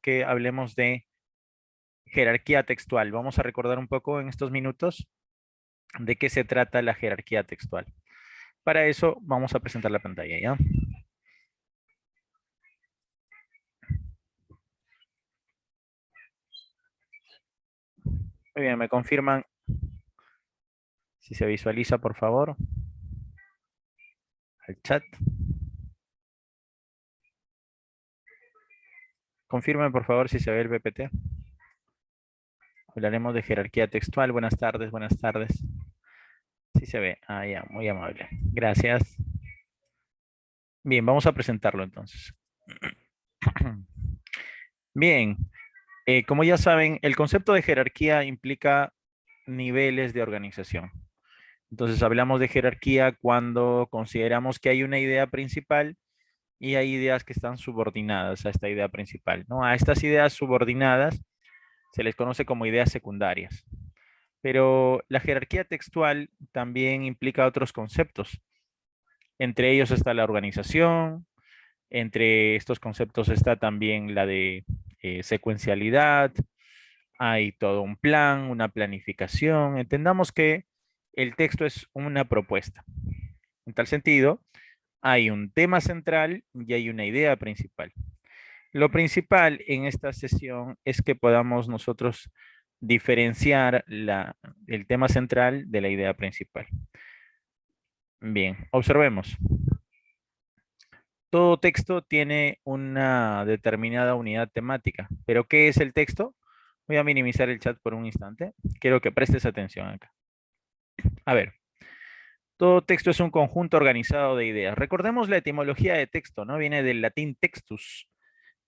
que hablemos de jerarquía textual. Vamos a recordar un poco en estos minutos de qué se trata la jerarquía textual. Para eso vamos a presentar la pantalla, ¿ya? Muy bien, me confirman si se visualiza, por favor, al chat. Confirmen, por favor, si se ve el PPT. Hablaremos de jerarquía textual. Buenas tardes, buenas tardes. Sí se ve. Ah, ya, muy amable. Gracias. Bien, vamos a presentarlo entonces. Bien, como ya saben, el concepto de jerarquía implica niveles de organización. Entonces hablamos de jerarquía cuando consideramos que hay una idea principal y hay ideas que están subordinadas a esta idea principal, ¿no? A estas ideas subordinadas se les conoce como ideas secundarias. Pero la jerarquía textual también implica otros conceptos. Entre ellos está la organización, entre estos conceptos está también la de secuencialidad, hay todo un plan, una planificación. Entendamos que el texto es una propuesta. En tal sentido, hay un tema central y hay una idea principal. Lo principal en esta sesión es que podamos nosotros diferenciar el tema central de la idea principal. Bien, observemos. Todo texto tiene una determinada unidad temática. ¿Pero qué es el texto? Voy a minimizar el chat por un instante. Quiero que prestes atención acá. A ver, todo texto es un conjunto organizado de ideas. Recordemos la etimología de texto, ¿no? Viene del latín textus,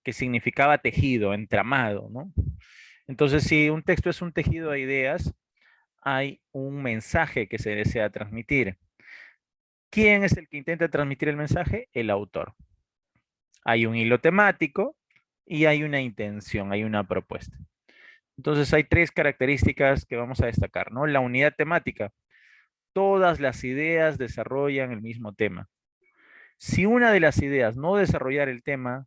que significaba tejido, entramado, ¿no? Entonces, si un texto es un tejido de ideas, hay un mensaje que se desea transmitir. ¿Quién es el que intenta transmitir el mensaje? El autor. Hay un hilo temático y hay una intención, hay una propuesta. Entonces hay tres características que vamos a destacar, ¿no? La unidad temática. Todas las ideas desarrollan el mismo tema. Si una de las ideas no desarrollara el tema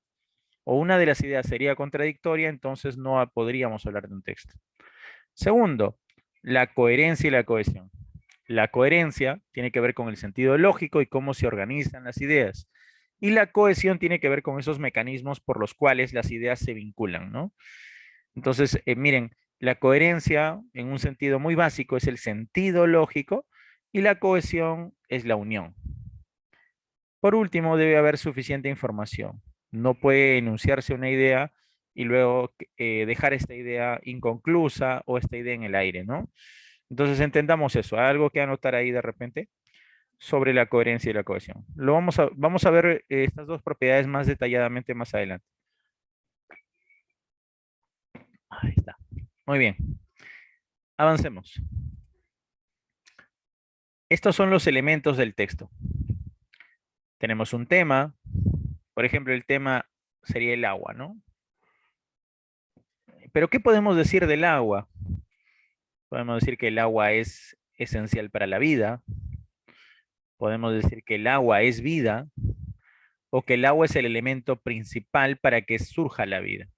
o una de las ideas sería contradictoria, entonces no podríamos hablar de un texto. Segundo, la coherencia y la cohesión. La coherencia tiene que ver con el sentido lógico y cómo se organizan las ideas. Y la cohesión tiene que ver con esos mecanismos por los cuales las ideas se vinculan, ¿no? Entonces, miren, la coherencia en un sentido muy básico es el sentido lógico y la cohesión es la unión. Por último, debe haber suficiente información. No puede enunciarse una idea y luego dejar esta idea inconclusa o esta idea en el aire, ¿no? Entonces entendamos eso. ¿Hay algo que anotar ahí de repente sobre la coherencia y la cohesión? Vamos a ver estas dos propiedades más detalladamente más adelante. Ahí está. Muy bien. Avancemos. Estos son los elementos del texto. Tenemos un tema. Por ejemplo, el tema sería el agua, ¿no? Pero ¿qué podemos decir del agua? Podemos decir que el agua es esencial para la vida. Podemos decir que el agua es vida o que el agua es el elemento principal para que surja la vida.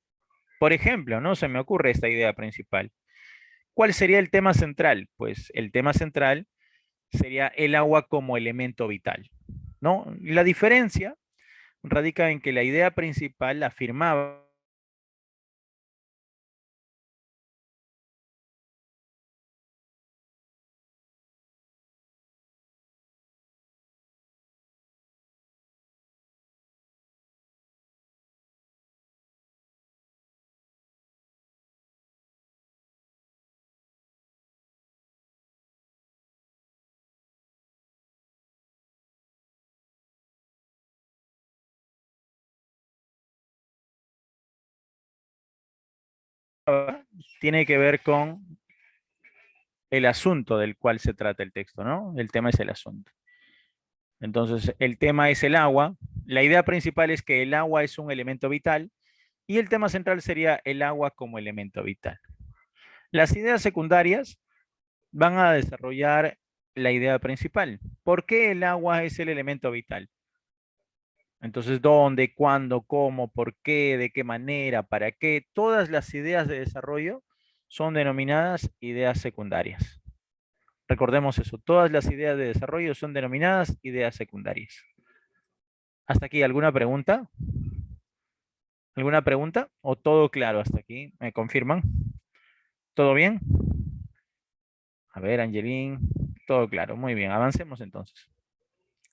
Por ejemplo, ¿no? Se me ocurre esta idea principal. ¿Cuál sería el tema central? Pues el tema central sería el agua como elemento vital, ¿no? Y la diferencia radica en que la idea principal afirmaba tiene que ver con el asunto del cual se trata el texto, ¿no? El tema es el asunto. Entonces, el tema es el agua. La idea principal es que el agua es un elemento vital y el tema central sería el agua como elemento vital. Las ideas secundarias van a desarrollar la idea principal. ¿Por qué el agua es el elemento vital? Entonces, ¿dónde, cuándo, cómo, por qué, de qué manera, para qué? Todas las ideas de desarrollo son denominadas ideas secundarias. Recordemos eso, todas las ideas de desarrollo son denominadas ideas secundarias. ¿Hasta aquí alguna pregunta? ¿Alguna pregunta? ¿O todo claro hasta aquí? ¿Me confirman? ¿Todo bien? A ver, Angelín, todo claro. Muy bien, avancemos entonces.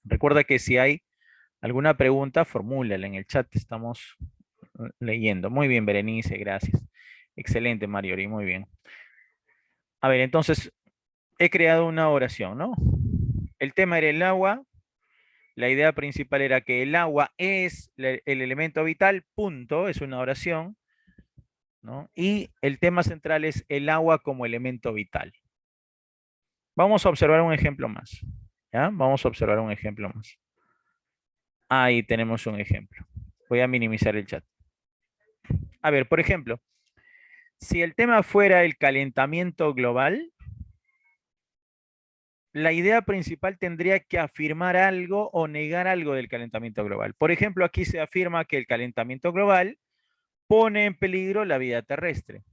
Recuerda que si hay alguna pregunta, formúlala en el chat. Estamos leyendo. Muy bien, Berenice, gracias. Excelente, Mariori, muy bien. A ver, entonces, he creado una oración, ¿no? El tema era el agua. La idea principal era que el agua es el elemento vital, punto, es una oración, ¿no? Y el tema central es el agua como elemento vital. Vamos a observar un ejemplo más, ¿ya? Vamos a observar un ejemplo más. Ahí tenemos un ejemplo. Voy a minimizar el chat. A ver, por ejemplo, si el tema fuera el calentamiento global, la idea principal tendría que afirmar algo o negar algo del calentamiento global. Por ejemplo, aquí se afirma que el calentamiento global pone en peligro la vida terrestre.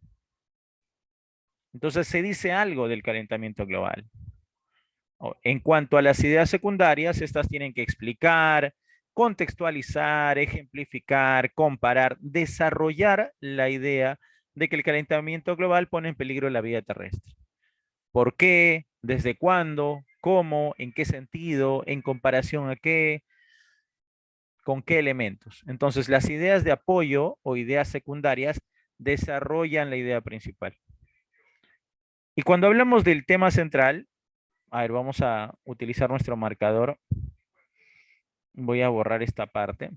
Entonces se dice algo del calentamiento global. En cuanto a las ideas secundarias, estas tienen que explicar, contextualizar, ejemplificar, comparar, desarrollar la idea de que el calentamiento global pone en peligro la vida terrestre. ¿Por qué? ¿Desde cuándo? ¿Cómo? ¿En qué sentido? ¿En comparación a qué? ¿Con qué elementos? Entonces, las ideas de apoyo o ideas secundarias desarrollan la idea principal. Y cuando hablamos del tema central, a ver, vamos a utilizar nuestro marcador. Voy a borrar esta parte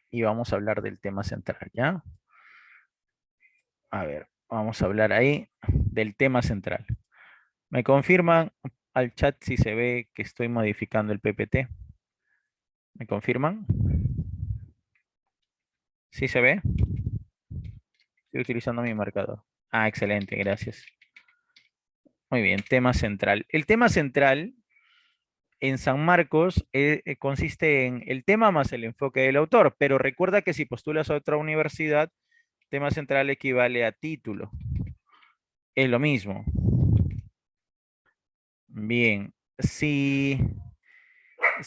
y vamos a hablar del tema central, ¿ya? A ver, vamos a hablar ahí del tema central. ¿Me confirman al chat si se ve que estoy modificando el PPT? ¿Me confirman? ¿Sí se ve? Estoy utilizando mi marcador. Ah, excelente, gracias. Muy bien, tema central. El tema central en San Marcos consiste en el tema más el enfoque del autor, pero recuerda que si postulas a otra universidad, tema central equivale a título. Es lo mismo. Bien, si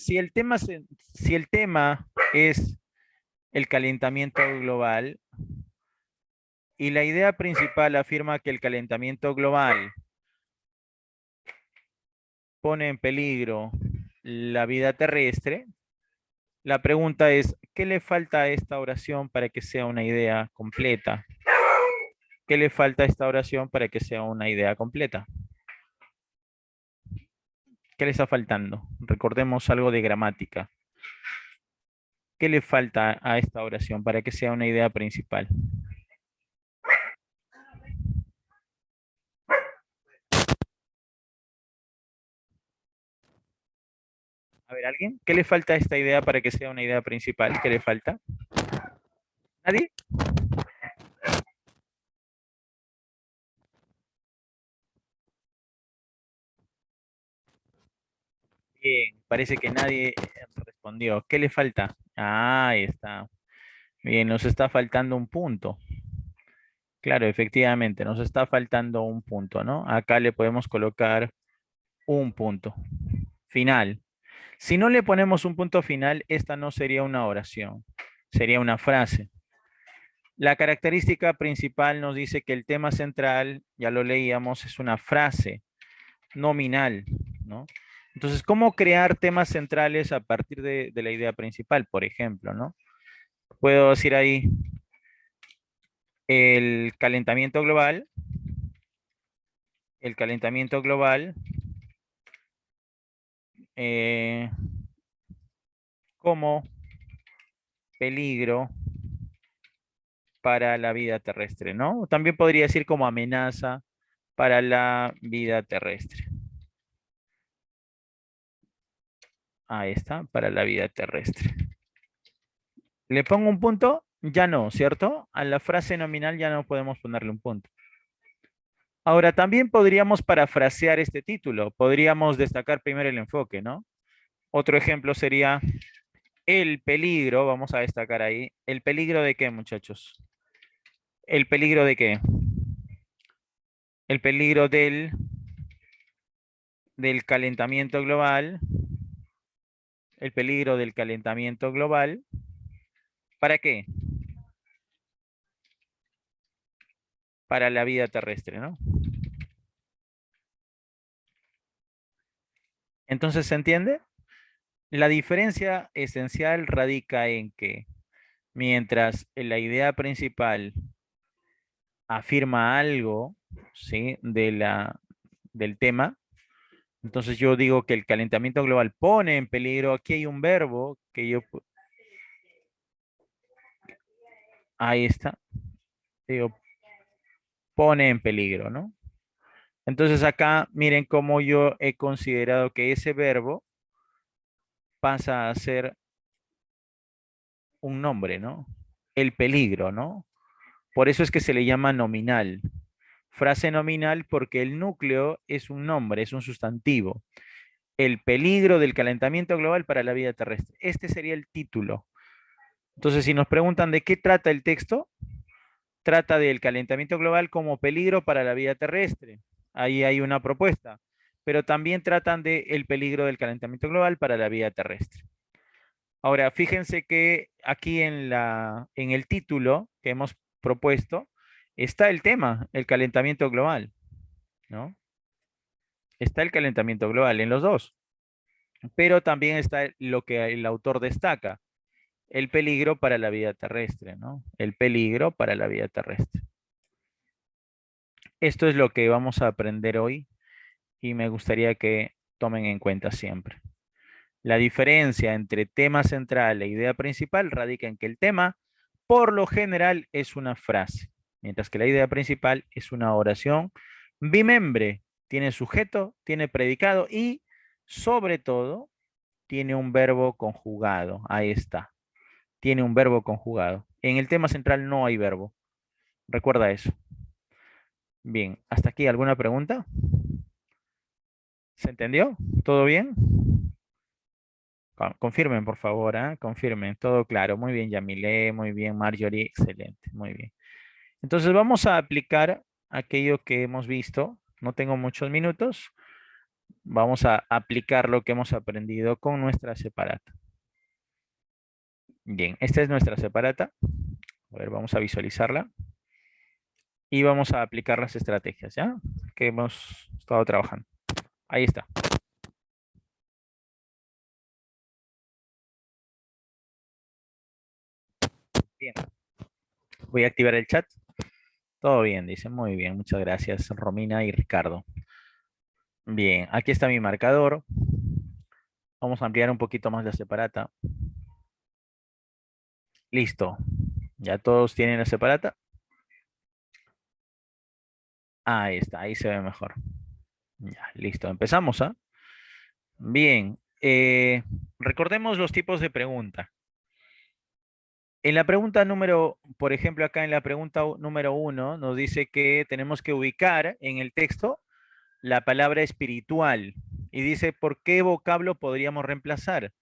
el tema, si el tema es el calentamiento global y la idea principal afirma que el calentamiento global pone en peligro la vida terrestre, la pregunta es, ¿qué le falta a esta oración para que sea una idea completa? ¿Qué le falta a esta oración para que sea una idea completa? ¿Qué le está faltando? Recordemos algo de gramática. ¿Qué le falta a esta oración para que sea una idea principal? A ver, ¿alguien? ¿Qué le falta a esta idea para que sea una idea principal? ¿Qué le falta? ¿Nadie? Bien, parece que nadie respondió. ¿Qué le falta? Ah, ahí está. Bien, nos está faltando un punto. Claro, efectivamente, nos está faltando un punto, ¿no? Acá le podemos colocar un punto final. Si no le ponemos un punto final, esta no sería una oración, sería una frase. La característica principal nos dice que el tema central, ya lo leíamos, es una frase nominal, ¿no? Entonces, ¿cómo crear temas centrales a partir de la idea principal, por ejemplo, ¿no? Puedo decir ahí el calentamiento global, el calentamiento global eh, como peligro para la vida terrestre, ¿no? También podría decir como amenaza para la vida terrestre. Ahí está, para la vida terrestre. ¿Le pongo un punto? Ya no, ¿cierto? A la frase nominal ya no podemos ponerle un punto. Ahora, también podríamos parafrasear este título. Podríamos destacar primero el enfoque, ¿no? Otro ejemplo sería el peligro, vamos a destacar ahí. ¿El peligro de qué, muchachos? ¿El peligro de qué? El peligro del calentamiento global. El peligro del calentamiento global. ¿Para qué? Para la vida terrestre, ¿no? Entonces, ¿se entiende? La diferencia esencial radica en que mientras la idea principal afirma algo, ¿sí? Del tema, entonces yo digo que el calentamiento global pone en peligro, aquí hay un verbo que ahí está, digo, pone en peligro, ¿no? Entonces acá miren cómo yo he considerado que ese verbo pasa a ser un nombre, ¿no? El peligro, ¿no? Por eso es que se le llama nominal. Frase nominal porque el núcleo es un nombre, es un sustantivo. El peligro del calentamiento global para la vida terrestre. Este sería el título. Entonces, si nos preguntan de qué trata el texto, trata del calentamiento global como peligro para la vida terrestre. Ahí hay una propuesta. Pero también tratan del peligro del calentamiento global para la vida terrestre. Ahora, fíjense que aquí en el título que hemos propuesto está el tema, el calentamiento global, ¿no? Está el calentamiento global en los dos, pero también está lo que el autor destaca, el peligro para la vida terrestre, ¿no? El peligro para la vida terrestre. Esto es lo que vamos a aprender hoy y me gustaría que tomen en cuenta siempre. La diferencia entre tema central e idea principal radica en que el tema, por lo general, es una frase, mientras que la idea principal es una oración bimembre. Tiene sujeto, tiene predicado y, sobre todo, tiene un verbo conjugado. Ahí está. Tiene un verbo conjugado. En el tema central no hay verbo. Recuerda eso. Bien, hasta aquí, ¿alguna pregunta? ¿Se entendió? ¿Todo bien? Confirmen, por favor, ¿ah? Confirmen, todo claro. Muy bien, Yamile, muy bien, Marjorie, excelente, muy bien. Entonces vamos a aplicar aquello que hemos visto. No tengo muchos minutos. Vamos a aplicar lo que hemos aprendido con nuestra separata. Bien, esta es nuestra separata. A ver, vamos a visualizarla. Y vamos a aplicar las estrategias, ¿ya? Que hemos estado trabajando. Ahí está. Bien, voy a activar el chat. Todo bien, dice. Muy bien, muchas gracias, Romina y Ricardo. Bien, aquí está mi marcador. Vamos a ampliar un poquito más la separata. Listo. ¿Ya todos tienen la separata? Ahí está, ahí se ve mejor. Ya, listo. Empezamos, ¿ah? Bien. Recordemos los tipos de pregunta. En la pregunta número, por ejemplo, acá en la pregunta número 1, nos dice que tenemos que ubicar en el texto la palabra espiritual. Y dice, ¿por qué vocablo podríamos reemplazar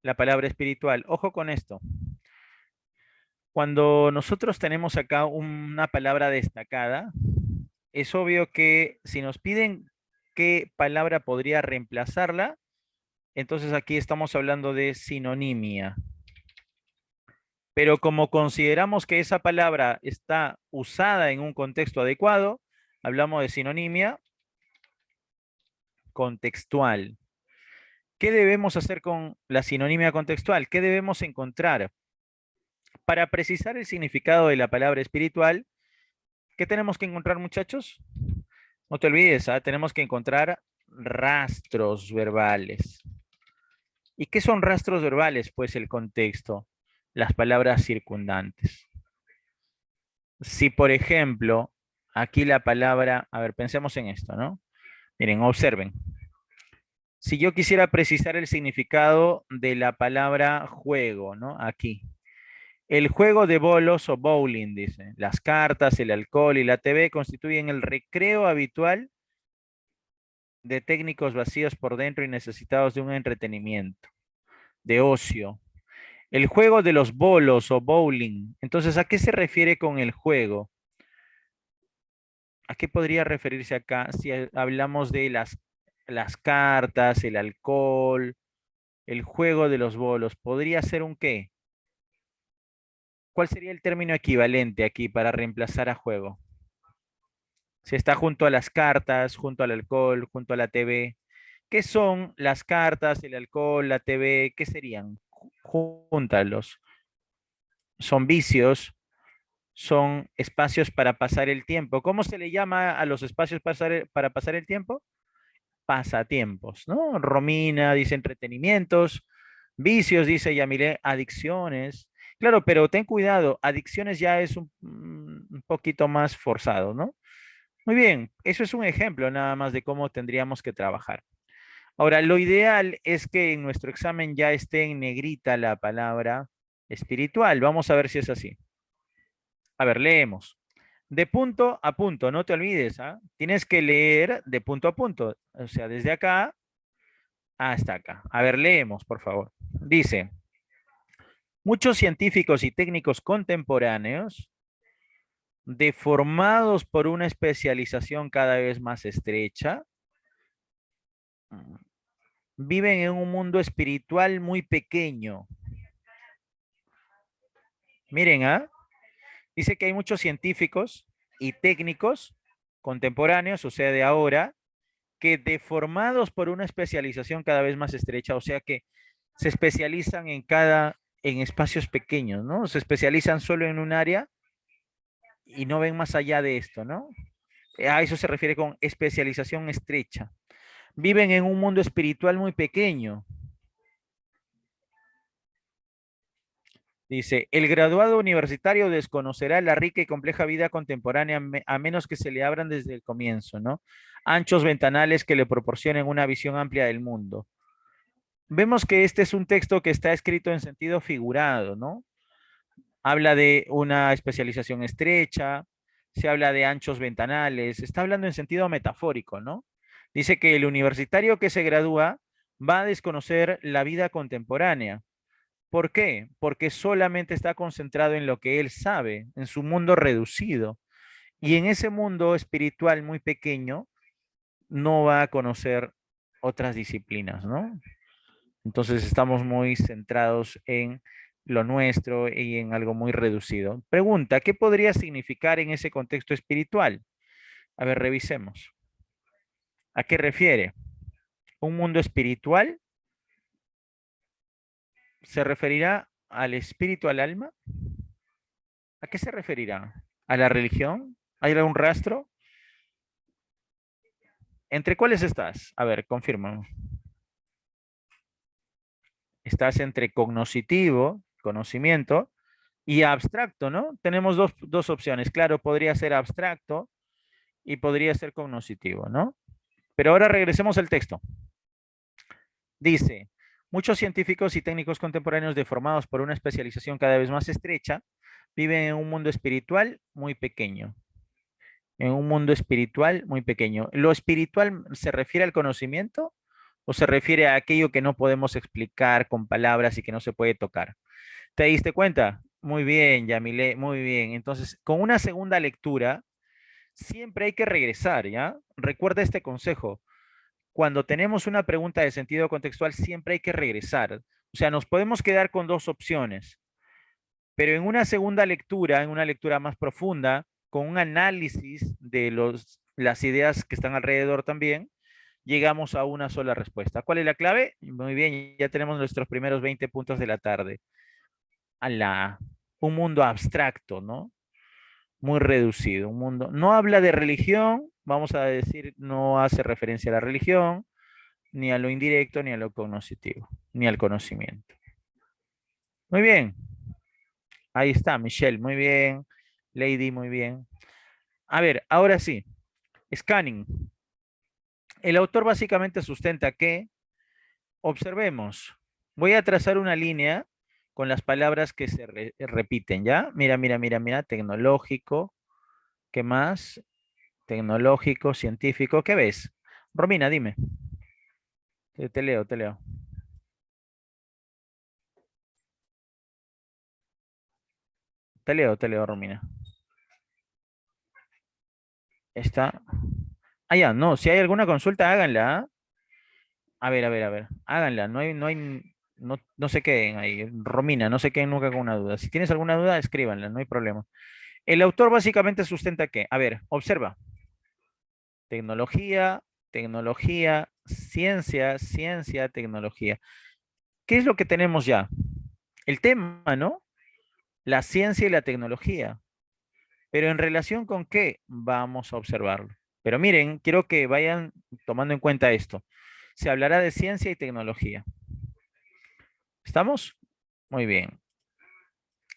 la palabra espiritual? Ojo con esto. Cuando nosotros tenemos acá una palabra destacada, es obvio que si nos piden qué palabra podría reemplazarla, entonces aquí estamos hablando de sinonimia. Pero como consideramos que esa palabra está usada en un contexto adecuado, hablamos de sinonimia contextual. ¿Qué debemos hacer con la sinonimia contextual? ¿Qué debemos encontrar? Para precisar el significado de la palabra espiritual, ¿qué tenemos que encontrar, muchachos? No te olvides, ¿ah? Tenemos que encontrar rastros verbales. ¿Y qué son rastros verbales? Pues el contexto, las palabras circundantes. Si, por ejemplo, aquí la palabra, a ver, pensemos en esto, ¿no? Miren, observen. Si yo quisiera precisar el significado de la palabra juego, ¿no? Aquí. El juego de bolos o bowling, dice. Las cartas, el alcohol y la TV constituyen el recreo habitual de técnicos vacíos por dentro y necesitados de un entretenimiento, de ocio. El juego de los bolos o bowling. Entonces, ¿a qué se refiere con el juego? ¿A qué podría referirse acá si hablamos de las cartas, el alcohol, el juego de los bolos? ¿Podría ser un qué? ¿Cuál sería el término equivalente aquí para reemplazar a juego? Si está junto a las cartas, junto al alcohol, junto a la TV. ¿Qué son las cartas, el alcohol, la TV? ¿Qué serían? Júntalos. Son vicios, son espacios para pasar el tiempo. ¿Cómo se le llama a los espacios para pasar el tiempo? Pasatiempos, ¿no? Romina dice entretenimientos, vicios, dice Yamile, adicciones. Claro, pero ten cuidado, adicciones ya es un poquito más forzado, ¿no? Muy bien, eso es un ejemplo nada más de cómo tendríamos que trabajar. Ahora, lo ideal es que en nuestro examen ya esté en negrita la palabra espiritual. Vamos a ver si es así. A ver, leemos. De punto a punto, no te olvides, ¿ah? Tienes que leer de punto a punto, o sea, desde acá hasta acá. A ver, leemos, por favor. Dice, muchos científicos y técnicos contemporáneos, deformados por una especialización cada vez más estrecha, viven en un mundo espiritual muy pequeño. Miren, ¿ah? Dice que hay muchos científicos y técnicos contemporáneos, o sea, de ahora, que deformados por una especialización cada vez más estrecha, o sea que se especializan en espacios pequeños, ¿no? Se especializan solo en un área y no ven más allá de esto, ¿no? A eso se refiere con especialización estrecha. Viven en un mundo espiritual muy pequeño. Dice, el graduado universitario desconocerá la rica y compleja vida contemporánea a menos que se le abran desde el comienzo, ¿no? Anchos ventanales que le proporcionen una visión amplia del mundo. Vemos que este es un texto que está escrito en sentido figurado, ¿no? Habla de una especialización estrecha, se habla de anchos ventanales, está hablando en sentido metafórico, ¿no? Dice que el universitario que se gradúa va a desconocer la vida contemporánea. ¿Por qué? Porque solamente está concentrado en lo que él sabe, en su mundo reducido. Y en ese mundo espiritual muy pequeño no va a conocer otras disciplinas, ¿no? Entonces estamos muy centrados en lo nuestro y en algo muy reducido. Pregunta, ¿qué podría significar en ese contexto espiritual? A ver, revisemos. ¿A qué refiere? ¿Un mundo espiritual? ¿Se referirá al espíritu, al alma? ¿A qué se referirá? ¿A la religión? ¿Hay algún rastro? ¿Entre cuáles estás? A ver, confirma. Estás entre cognoscitivo, conocimiento, y abstracto, ¿no? Tenemos dos opciones. Claro, podría ser abstracto y podría ser cognoscitivo, ¿no? Pero ahora regresemos al texto. Dice, muchos científicos y técnicos contemporáneos deformados por una especialización cada vez más estrecha viven en un mundo espiritual muy pequeño. En un mundo espiritual muy pequeño. ¿Lo espiritual se refiere al conocimiento o se refiere a aquello que no podemos explicar con palabras y que no se puede tocar? ¿Te diste cuenta? Muy bien, Yamile, muy bien. Entonces, con una segunda lectura, siempre hay que regresar, ¿ya? Recuerda este consejo. Cuando tenemos una pregunta de sentido contextual, siempre hay que regresar. O sea, nos podemos quedar con dos opciones, pero en una segunda lectura, en una lectura más profunda, con un análisis de las ideas que están alrededor también, llegamos a una sola respuesta. ¿Cuál es la clave? Muy bien, ya tenemos nuestros primeros 20 puntos de la tarde. Un mundo abstracto, ¿no? Muy reducido, un mundo. No habla de religión, vamos a decir, no hace referencia a la religión, ni a lo indirecto, ni a lo cognitivo, ni al conocimiento. Muy bien, ahí está, Michelle, muy bien, Lady, muy bien. A ver, ahora sí, scanning. El autor básicamente sustenta que, observemos, voy a trazar una línea con las palabras que se repiten, ¿ya? Mira, mira, mira, mira, tecnológico, ¿qué más? Tecnológico, científico, ¿qué ves? Romina, dime. Te leo, te leo. Te leo, Romina. Está. Ah, ya, no. Si hay alguna consulta, háganla. ¿Ah? A ver, a ver, a ver. Háganla. No se queden ahí. Romina, no se queden nunca con una duda. Si tienes alguna duda, escríbanla, no hay problema. El autor básicamente sustenta qué. A ver, observa. Tecnología, tecnología, ciencia, ciencia, tecnología. ¿Qué es lo que tenemos ya? El tema, ¿no? La ciencia y la tecnología. Pero en relación con qué vamos a observarlo. Pero miren, quiero que vayan tomando en cuenta esto. Se hablará de ciencia y tecnología. ¿Estamos? Muy bien.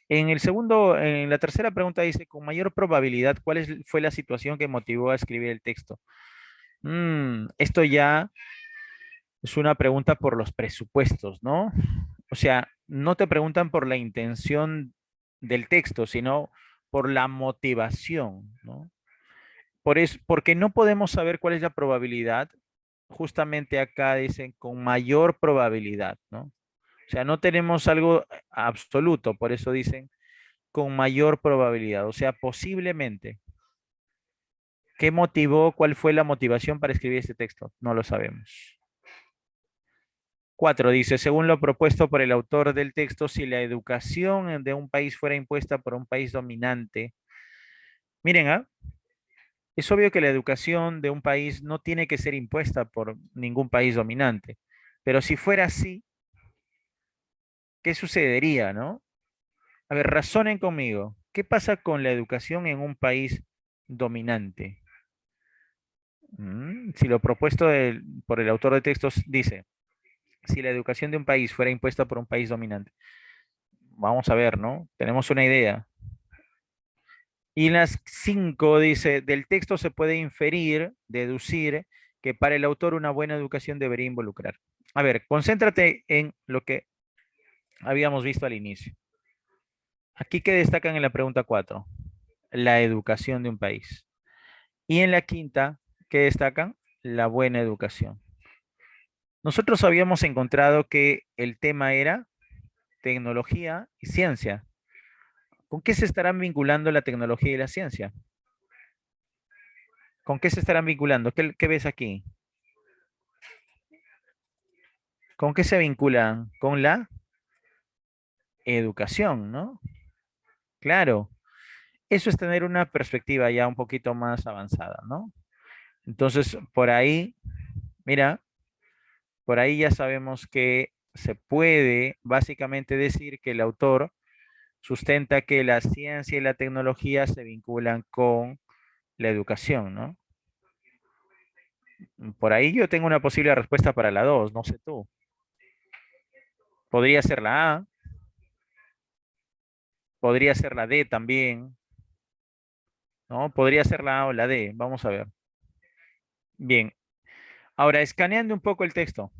En la tercera pregunta dice, con mayor probabilidad, fue la situación que motivó a escribir el texto? Esto ya es una pregunta por los presupuestos, ¿no? O sea, no te preguntan por la intención del texto, sino por la motivación, ¿no? Porque no podemos saber cuál es la probabilidad. Justamente acá dicen con mayor probabilidad, ¿no? O sea, no tenemos algo absoluto, por eso dicen con mayor probabilidad, o sea, posiblemente. ¿Qué motivó? ¿Cuál fue la motivación para escribir este texto? No lo sabemos. 4 dice, según lo propuesto por el autor del texto, si la educación de un país fuera impuesta por un país dominante, miren, ¿ah? Es obvio que la educación de un país no tiene que ser impuesta por ningún país dominante, pero si fuera así, ¿qué sucedería, no? A ver, razonen conmigo. ¿Qué pasa con la educación en un país dominante? Si lo propuesto por el autor de textos dice, si la educación de un país fuera impuesta por un país dominante, vamos a ver, ¿no? Tenemos una idea. Y en las 5 dice, del texto se puede inferir, deducir, que para el autor una buena educación debería involucrar. A ver, concéntrate en lo que habíamos visto al inicio. Aquí que destacan en la pregunta 4, la educación de un país. Y en la quinta, ¿qué destacan? La buena educación. Nosotros habíamos encontrado que el tema era tecnología y ciencia. ¿Con qué se estarán vinculando la tecnología y la ciencia? ¿Con qué se estarán vinculando? ¿Qué ves aquí? ¿Con qué se vinculan? Con la educación, ¿no? Claro, eso es tener una perspectiva ya un poquito más avanzada, ¿no? Entonces, por ahí, mira, por ahí ya sabemos que se puede básicamente decir que el autor sustenta que la ciencia y la tecnología se vinculan con la educación, ¿no? Por ahí yo tengo una posible respuesta para la 2, no sé tú. Podría ser la A, podría ser la D también, ¿no? Podría ser la A o la D, vamos a ver. Bien, ahora escaneando un poco el texto,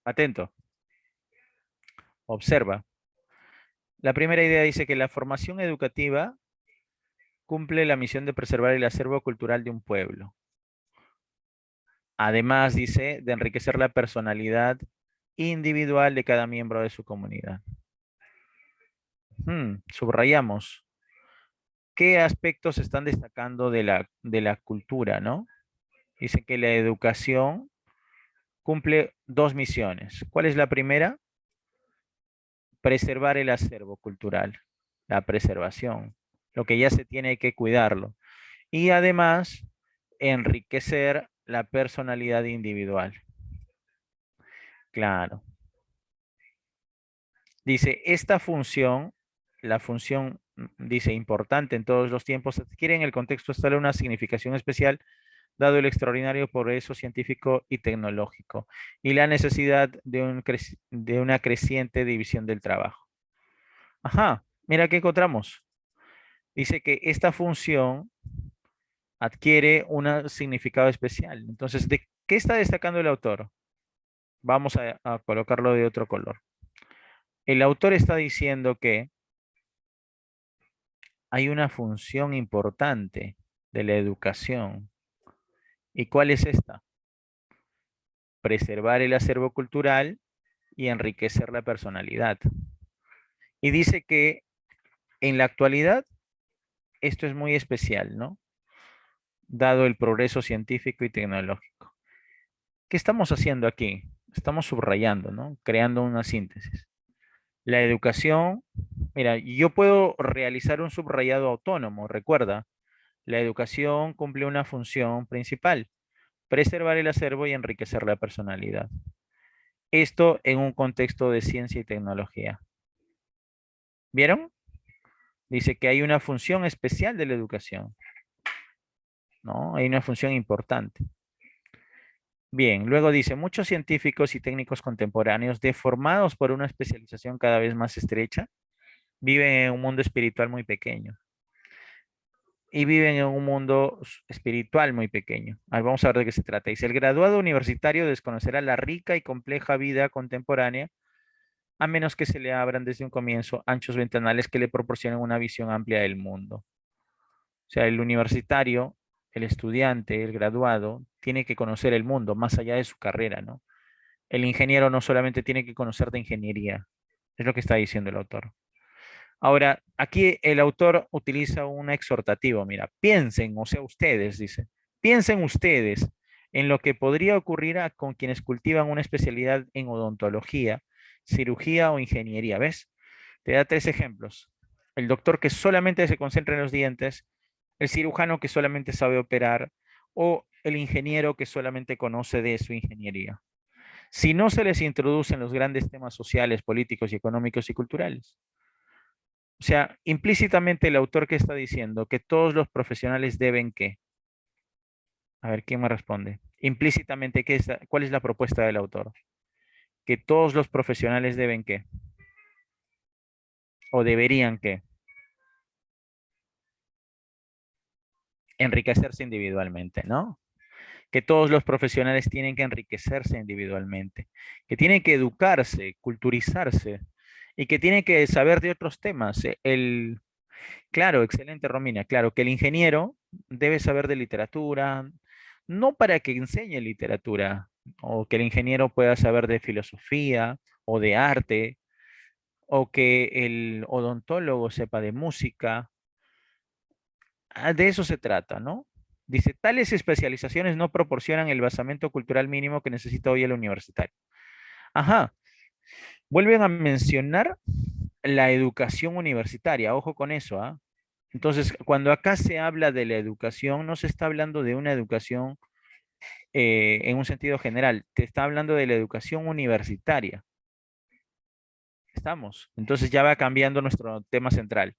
atento, observa. La primera idea dice que la formación educativa cumple la misión de preservar el acervo cultural de un pueblo. Además, dice, de enriquecer la personalidad individual de cada miembro de su comunidad. Subrayamos. ¿Qué aspectos están destacando de la cultura, no? Dice que la educación cumple dos misiones. ¿Cuál es la primera? Preservar el acervo cultural, la preservación, lo que ya se tiene que cuidarlo. Y además, enriquecer la personalidad individual. Claro. Dice, esta función, la función, dice, importante en todos los tiempos, adquiere en el contexto estatal una significación especial, dado el extraordinario progreso científico y tecnológico, y la necesidad de una creciente división del trabajo. Ajá, mira qué encontramos. Dice que esta función adquiere un significado especial. Entonces, ¿de qué está destacando el autor? Vamos a colocarlo de otro color. El autor está diciendo que hay una función importante de la educación. ¿Y cuál es esta? preservar el acervo cultural y enriquecer la personalidad. Y dice que en la actualidad esto es muy especial, ¿no? Dado el progreso científico y tecnológico. ¿Qué estamos haciendo aquí? Estamos subrayando, ¿no? Creando una síntesis. La educación, mira, yo puedo realizar un subrayado autónomo, recuerda, la educación cumple una función principal, preservar el acervo y enriquecer la personalidad. Esto en un contexto de ciencia y tecnología. ¿Vieron? Dice que hay una función especial de la educación, ¿no? Hay una función importante. Bien, luego dice, muchos científicos y técnicos contemporáneos, deformados por una especialización cada vez más estrecha, viven en un mundo espiritual muy pequeño. Y viven en un mundo espiritual muy pequeño. Vamos a ver de qué se trata. Dice, el graduado universitario desconocerá la rica y compleja vida contemporánea a menos que se le abran desde un comienzo anchos ventanales que le proporcionen una visión amplia del mundo. O sea, el universitario, el estudiante, el graduado, tiene que conocer el mundo más allá de su carrera, ¿no? El ingeniero no solamente tiene que conocer de ingeniería, es lo que está diciendo el autor. Ahora, aquí el autor utiliza un exhortativo, mira, piensen, o sea, ustedes, dice, piensen ustedes en lo que podría ocurrir con quienes cultivan una especialidad en odontología, cirugía o ingeniería, ¿ves? Te da tres ejemplos. El doctor que solamente se concentra en los dientes, el cirujano que solamente sabe operar o el ingeniero que solamente conoce de su ingeniería. Si no se les introducen los grandes temas sociales, políticos y económicos y culturales. O sea, implícitamente el autor que está diciendo que todos los profesionales deben qué. A ver, ¿quién me responde? Implícitamente, ¿cuál es la propuesta del autor? Que todos los profesionales deben qué. O deberían qué. Enriquecerse individualmente, ¿no? Que todos los profesionales tienen que enriquecerse individualmente, que tienen que educarse, culturizarse y que tienen que saber de otros temas. Claro, excelente, Romina. Claro, que el ingeniero debe saber de literatura, no para que enseñe literatura, o que el ingeniero pueda saber de filosofía o de arte, o que el odontólogo sepa de música. De eso se trata, ¿no? Dice, tales especializaciones no proporcionan el basamento cultural mínimo que necesita hoy el universitario. Ajá, vuelven a mencionar la educación universitaria, ojo con eso, ¿ah? Entonces, cuando acá se habla de la educación, no se está hablando de una educación en un sentido general, te está hablando de la educación universitaria. ¿Estamos? Entonces ya va cambiando nuestro tema central.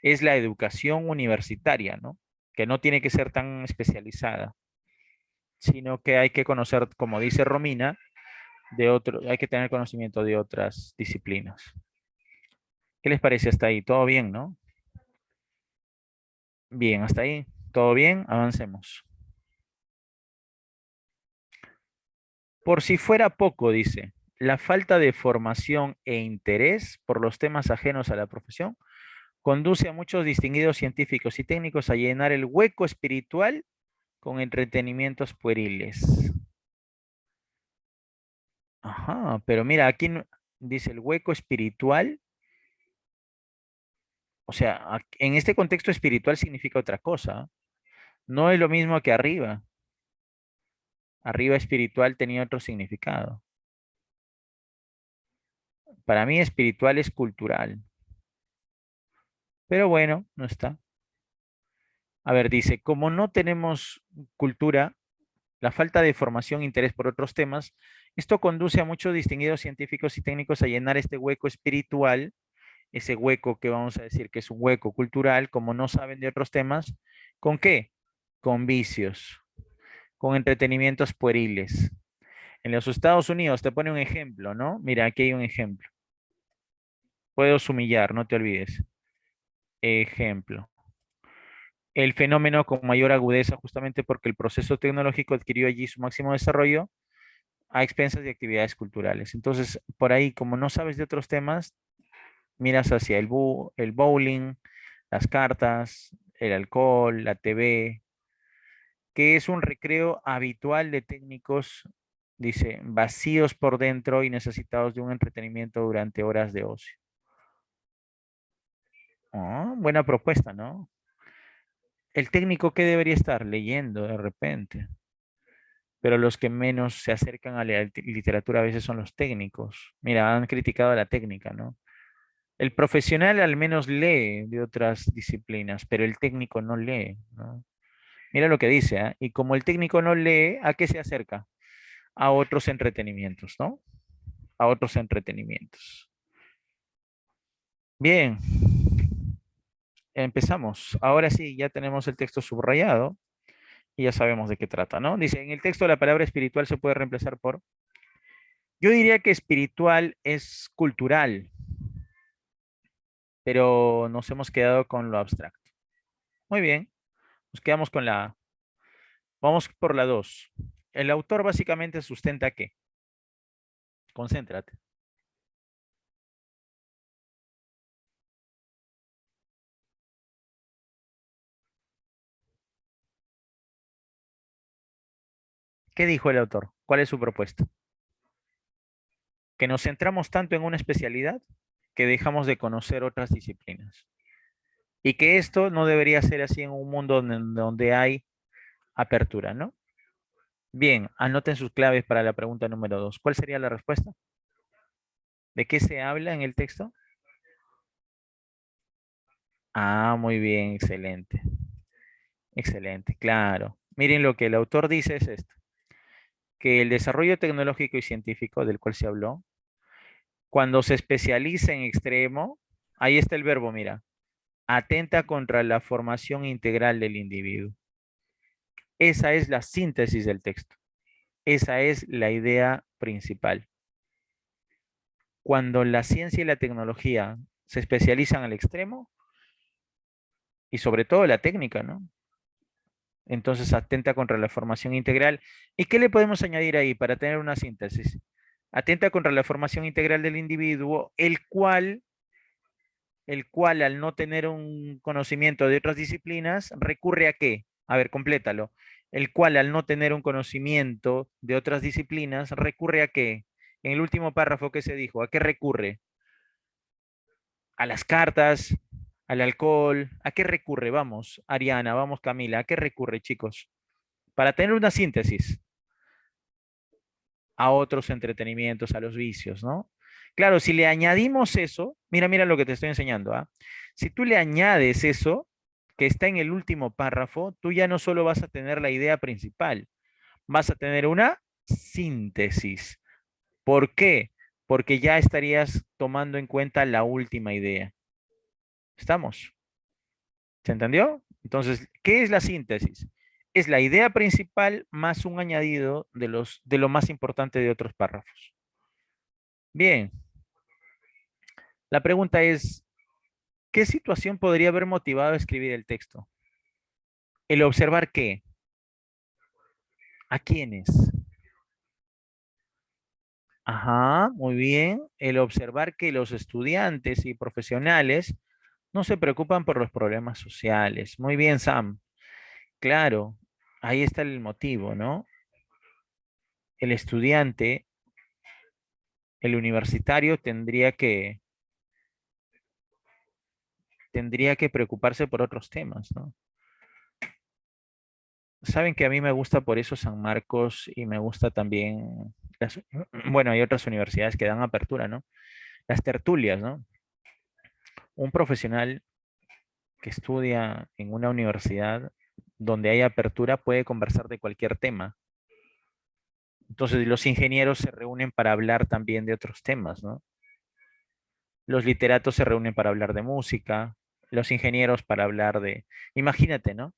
Es la educación universitaria, ¿no? Que no tiene que ser tan especializada, sino que hay que conocer, como dice Romina, hay que tener conocimiento de otras disciplinas. ¿Qué les parece hasta ahí? ¿Todo bien, no? Bien, hasta ahí. ¿Todo bien? Avancemos. Por si fuera poco, dice, la falta de formación e interés por los temas ajenos a la profesión conduce a muchos distinguidos científicos y técnicos a llenar el hueco espiritual con entretenimientos pueriles. Ajá, pero mira, aquí dice el hueco espiritual, o sea, en este contexto espiritual significa otra cosa. No es lo mismo que arriba. Arriba espiritual tenía otro significado. Para mí espiritual es cultural. Pero bueno, no está. A ver, dice, como no tenemos cultura, la falta de formación e interés por otros temas, esto conduce a muchos distinguidos científicos y técnicos a llenar este hueco espiritual, ese hueco que vamos a decir que es un hueco cultural, como no saben de otros temas, ¿con qué? Con vicios, con entretenimientos pueriles. En los Estados Unidos te pone un ejemplo, ¿no? Mira, aquí hay un ejemplo. Puedes humillar, no te olvides. Ejemplo. El fenómeno con mayor agudeza justamente porque el proceso tecnológico adquirió allí su máximo desarrollo a expensas de actividades culturales. Entonces, por ahí, como no sabes de otros temas, miras hacia el bowling, las cartas, el alcohol, la TV, que es un recreo habitual de técnicos Dice, vacíos por dentro y necesitados de un entretenimiento durante horas de ocio. Ah, buena propuesta, ¿no? El técnico, ¿qué debería estar? Leyendo de repente. Pero los que menos se acercan a la literatura a veces son los técnicos. Mira, han criticado la técnica, ¿no? El profesional al menos lee de otras disciplinas, pero el técnico no lee, ¿no? Mira lo que dice, ¿ah? Y como el técnico no lee, ¿a qué se acerca? A otros entretenimientos, ¿no? A otros entretenimientos. Bien, empezamos. Ahora sí, ya tenemos el texto subrayado y ya sabemos de qué trata, ¿no? Dice, en el texto la palabra espiritual se puede reemplazar por, yo diría que espiritual es cultural, pero nos hemos quedado con lo abstracto. Muy bien, nos quedamos con la A. Vamos por la 2. El autor básicamente sustenta qué. Concéntrate. ¿Qué dijo el autor? ¿Cuál es su propuesta? Que nos centramos tanto en una especialidad que dejamos de conocer otras disciplinas. Y que esto no debería ser así en un mundo donde hay apertura, ¿no? Bien, anoten sus claves para la pregunta número 2. ¿Cuál sería la respuesta? ¿De qué se habla en el texto? Ah, muy bien, excelente. Excelente, claro. Miren lo que el autor dice es esto, que el desarrollo tecnológico y científico del cual se habló, cuando se especializa en extremo, ahí está el verbo, mira, atenta contra la formación integral del individuo. Esa es la síntesis del texto. Esa es la idea principal. Cuando la ciencia y la tecnología se especializan al extremo, y sobre todo la técnica, ¿no? Entonces atenta contra la formación integral. ¿Y qué le podemos añadir ahí para tener una síntesis? Atenta contra la formación integral del individuo, el cual al no tener un conocimiento de otras disciplinas, recurre a qué? A ver, complétalo. El cual al no tener un conocimiento de otras disciplinas, recurre a qué? En el último párrafo que se dijo, ¿a qué recurre? A las cartas, al alcohol. ¿A qué recurre? Vamos, Ariana, vamos, Camila, ¿a qué recurre, chicos? Para tener una síntesis, a otros entretenimientos, a los vicios, ¿no? Claro, si le añadimos eso, mira, mira lo que te estoy enseñando, ¿ah? Si tú le añades eso, que está en el último párrafo, tú ya no solo vas a tener la idea principal, vas a tener una síntesis. ¿Por qué? Porque ya estarías tomando en cuenta la última idea. ¿Estamos? ¿Se entendió? Entonces, ¿qué es la síntesis? Es la idea principal más un añadido de lo más importante de otros párrafos. Bien, la pregunta es, ¿qué situación podría haber motivado a escribir el texto? El observar qué, a quiénes. Ajá, muy bien. El observar que los estudiantes y profesionales no se preocupan por los problemas sociales. Muy bien, Sam. Claro, ahí está el motivo, ¿no? El estudiante, el universitario tendría que preocuparse por otros temas, ¿no? Saben que a mí me gusta por eso San Marcos y me gusta también, bueno, hay otras universidades que dan apertura, ¿no? Las tertulias, ¿no? Un profesional que estudia en una universidad donde hay apertura puede conversar de cualquier tema. Entonces los ingenieros se reúnen para hablar también de otros temas, ¿no? Los literatos se reúnen para hablar de música, los ingenieros para hablar de, imagínate, ¿no?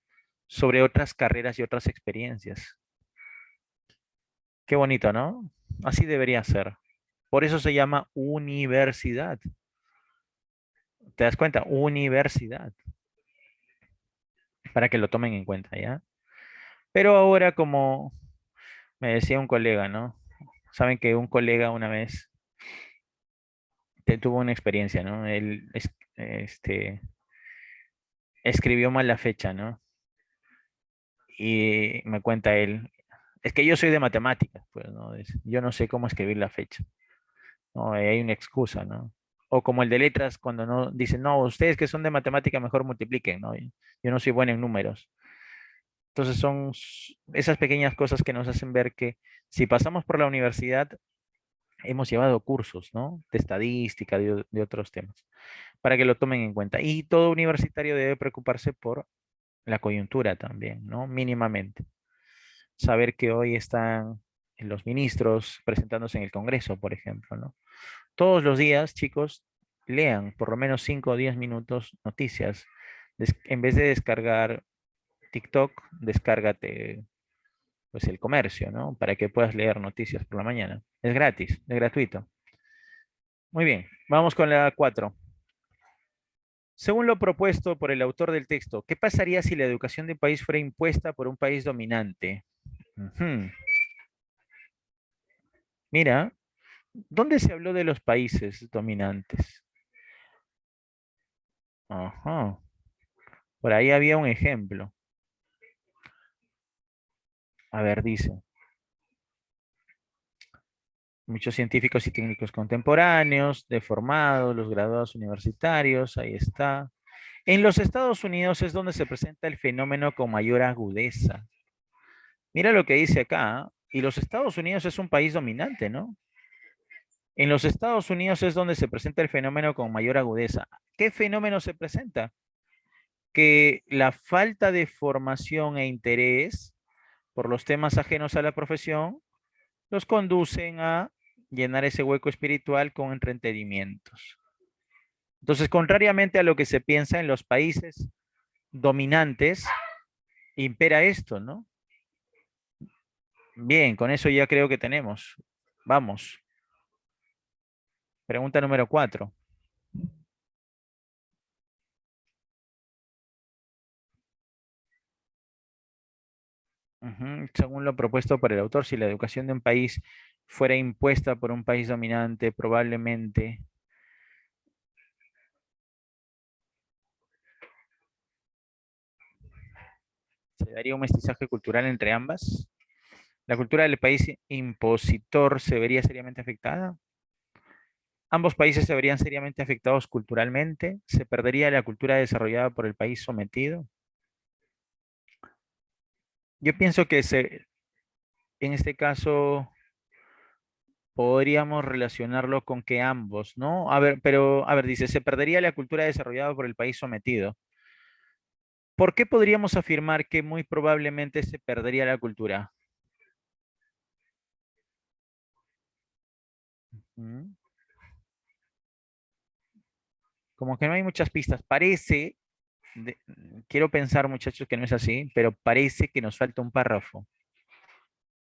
Sobre otras carreras y otras experiencias. Qué bonito, ¿no? Así debería ser. Por eso se llama universidad. ¿Te das cuenta? Universidad. Para que lo tomen en cuenta, ¿ya? Pero ahora, como me decía un colega, ¿no? Saben que un colega una vez tuvo una experiencia, ¿no? Él escribió mal la fecha, ¿no? Y me cuenta él. Es que yo soy de matemáticas, pues, ¿no? Yo no sé cómo escribir la fecha. No, hay una excusa, ¿no? O como el de letras, cuando no dicen, no, ustedes que son de matemática mejor multipliquen, ¿no? Yo no soy bueno en números. Entonces son esas pequeñas cosas que nos hacen ver que si pasamos por la universidad, hemos llevado cursos, ¿no? De estadística, de otros temas, para que lo tomen en cuenta. Y todo universitario debe preocuparse por la coyuntura también, ¿no? Mínimamente. Saber que hoy están los ministros presentándose en el Congreso, por ejemplo, ¿no? Todos los días, chicos, lean por lo menos 5 o 10 minutos noticias. En vez de descargar TikTok, descárgate pues el comercio, ¿no? Para que puedas leer noticias por la mañana. Es gratis, es gratuito. Muy bien, vamos con la 4. Según lo propuesto por el autor del texto, ¿qué pasaría si la educación de un país fuera impuesta por un país dominante? Ujú. Mira, ¿dónde se habló de los países dominantes? Ajá. Por ahí había un ejemplo. A ver, dice, muchos científicos y técnicos contemporáneos, deformados, los graduados universitarios, ahí está. En los Estados Unidos es donde se presenta el fenómeno con mayor agudeza. Mira lo que dice acá, ¿ah? Y los Estados Unidos es un país dominante, ¿no? En los Estados Unidos es donde se presenta el fenómeno con mayor agudeza. ¿Qué fenómeno se presenta? Que la falta de formación e interés por los temas ajenos a la profesión los conducen a llenar ese hueco espiritual con entretenimientos. Entonces, contrariamente a lo que se piensa en los países dominantes, impera esto, ¿no? Bien, con eso ya creo que tenemos. Vamos. Pregunta número 4. Según lo propuesto por el autor, si la educación de un país fuera impuesta por un país dominante, probablemente se daría un mestizaje cultural entre ambas. La cultura del país impositor se vería seriamente afectada. Ambos países se verían seriamente afectados culturalmente. Se perdería la cultura desarrollada por el país sometido. Yo pienso que en este caso podríamos relacionarlo con que ambos, ¿no? A ver, pero, a ver, dice, se perdería la cultura desarrollada por el país sometido. ¿Por qué podríamos afirmar que muy probablemente se perdería la cultura? ¿Mm? Como que no hay muchas pistas. Parece, quiero pensar, muchachos, que no es así, pero parece que nos falta un párrafo.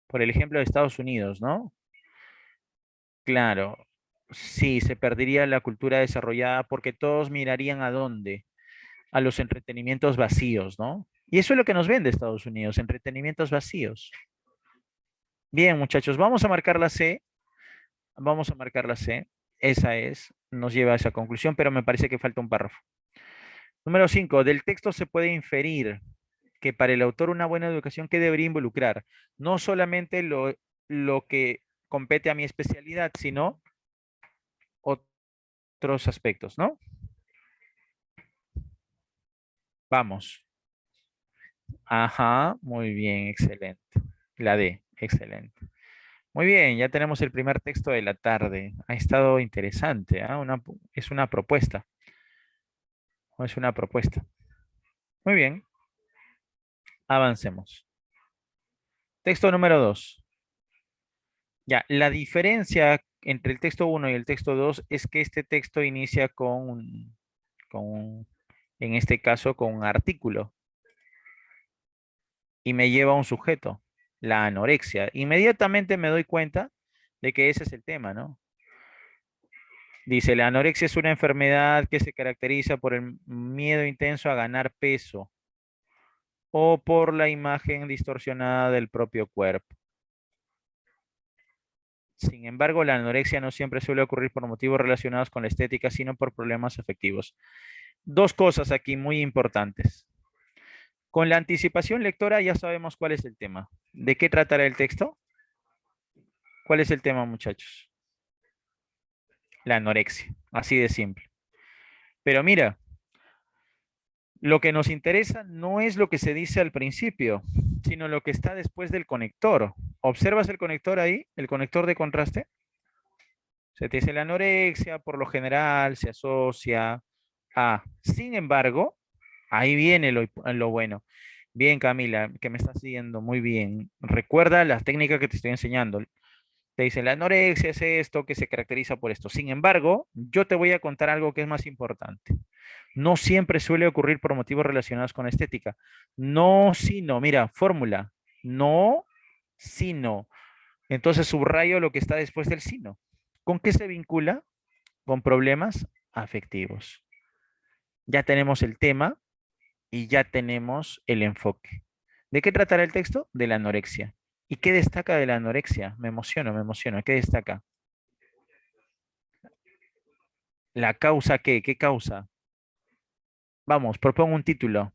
Por el ejemplo de Estados Unidos, ¿no? Claro, sí, se perdería la cultura desarrollada porque todos mirarían a dónde, a los entretenimientos vacíos, ¿no? Y eso es lo que nos vende Estados Unidos, entretenimientos vacíos. Bien, muchachos, vamos a marcar la C, vamos a marcar la C. Esa es, nos lleva a esa conclusión, pero me parece que falta un párrafo. Número 5. Del texto se puede inferir que para el autor una buena educación que debería involucrar no solamente lo que compete a mi especialidad, sino otros aspectos, ¿no? Vamos. Ajá, muy bien, excelente. La D, excelente. Muy bien, ya tenemos el primer texto de la tarde. Ha estado interesante, ¿ah? Es una propuesta. Es una propuesta. Muy bien, avancemos. Texto número 2. Ya, la diferencia entre el texto uno y el texto 2 es que este texto inicia en este caso, con un artículo y me lleva a un sujeto, la anorexia. Inmediatamente me doy cuenta de que ese es el tema, ¿no? Dice, la anorexia es una enfermedad que se caracteriza por el miedo intenso a ganar peso o por la imagen distorsionada del propio cuerpo. Sin embargo, la anorexia no siempre suele ocurrir por motivos relacionados con la estética, sino por problemas afectivos. Dos cosas aquí muy importantes. Con la anticipación lectora ya sabemos cuál es el tema. ¿De qué tratará el texto? ¿Cuál es el tema, muchachos? La anorexia, así de simple. Pero mira, lo que nos interesa no es lo que se dice al principio, sino lo que está después del conector. ¿Observas el conector ahí? El conector de contraste. Se te dice la anorexia, por lo general, se asocia a. Sin embargo, ahí viene lo bueno. Bien, Camila, que me estás siguiendo muy bien. Recuerda las técnicas que te estoy enseñando. Te dicen, la anorexia es esto, que se caracteriza por esto. Sin embargo, yo te voy a contar algo que es más importante. No siempre suele ocurrir por motivos relacionados con estética. No, sino, mira, fórmula. No, sino. Entonces subrayo lo que está después del sino. ¿Con qué se vincula? Con problemas afectivos. Ya tenemos el tema y ya tenemos el enfoque. ¿De qué tratará el texto? De la anorexia. ¿Y qué destaca de la anorexia? Me emociono, me emociono. ¿Qué destaca? ¿La causa qué? ¿Qué causa? Vamos, propongo un título.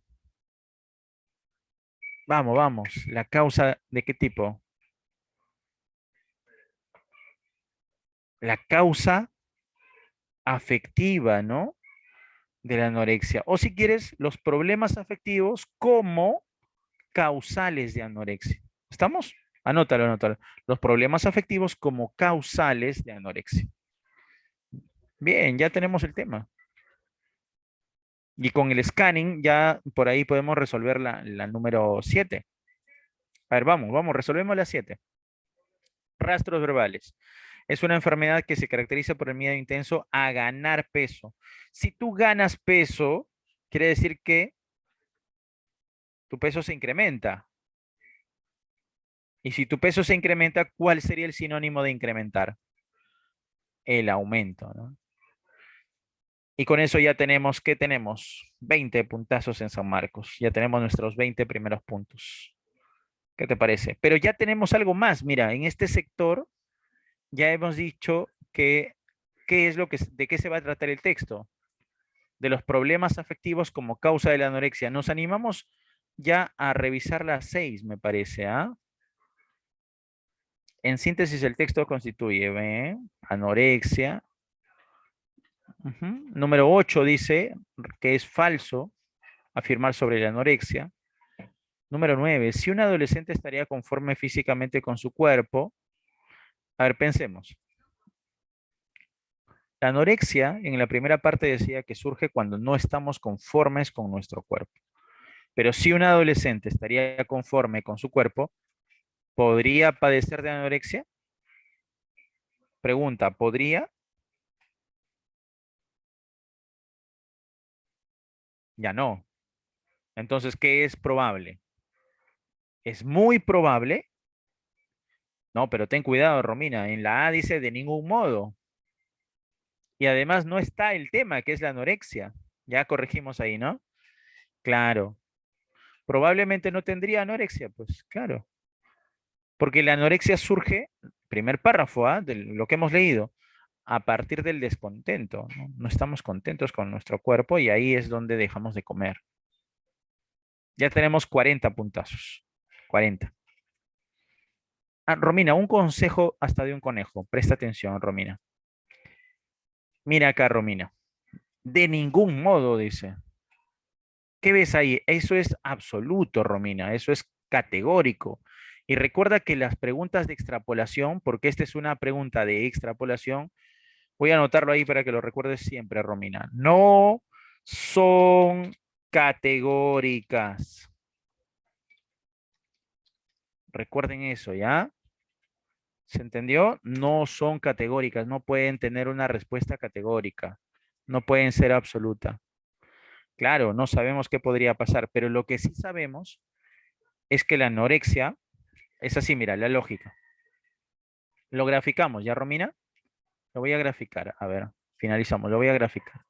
Vamos, vamos. ¿La causa de qué tipo? La causa afectiva, ¿no? De la anorexia. O si quieres, los problemas afectivos como causales de anorexia. ¿Estamos? Anótalo, anótalo. Los problemas afectivos como causales de anorexia. Bien, ya tenemos el tema. Y con el scanning ya por ahí podemos resolver la número 7. A ver, vamos, vamos, resolvemos la 7. Rastros verbales. Es una enfermedad que se caracteriza por el miedo intenso a ganar peso. Si tú ganas peso, quiere decir que tu peso se incrementa. Y si tu peso se incrementa, ¿cuál sería el sinónimo de incrementar? El aumento, ¿no? Y con eso ya tenemos, ¿qué tenemos? 20 puntazos en San Marcos. Ya tenemos nuestros 20 primeros puntos. ¿Qué te parece? Pero ya tenemos algo más. Mira, en este sector ya hemos dicho que qué es lo que, de qué se va a tratar el texto. De los problemas afectivos como causa de la anorexia. Nos animamos ya a revisar las 6, me parece, ¿ah? En síntesis, el texto constituye, ¿ve? Anorexia. Ujú. Número 8 dice que es falso afirmar sobre la anorexia. Número 9, si un adolescente estaría conforme físicamente con su cuerpo. A ver, pensemos. La anorexia en la primera parte decía que surge cuando no estamos conformes con nuestro cuerpo. Pero si un adolescente estaría conforme con su cuerpo, ¿podría padecer de anorexia? Pregunta, ¿podría? Ya no. Entonces, ¿qué es probable? ¿Es muy probable? No, pero ten cuidado, Romina. En la A dice de ningún modo. Y además no está el tema, que es la anorexia. Ya corregimos ahí, ¿no? Claro. Probablemente no tendría anorexia, pues claro. Porque la anorexia surge, primer párrafo, ¿ah? De lo que hemos leído, a partir del descontento, ¿no? No estamos contentos con nuestro cuerpo y ahí es donde dejamos de comer. Ya tenemos 40 puntazos. 40. Ah, Romina, un consejo hasta de un conejo. Presta atención, Romina. Mira acá, Romina. De ningún modo, dice. ¿Qué ves ahí? Eso es absoluto, Romina. Eso es categórico. Y recuerda que las preguntas de extrapolación, porque esta es una pregunta de extrapolación, voy a anotarlo ahí para que lo recuerdes siempre, Romina. No son categóricas. Recuerden eso, ¿ya? ¿Se entendió? No son categóricas, no pueden tener una respuesta categórica, no pueden ser absoluta. Claro, no sabemos qué podría pasar, pero lo que sí sabemos es que la anorexia es así, mira, la lógica. Lo graficamos, ¿ya, Romina? Lo voy a graficar, a ver, finalizamos, lo voy a graficar.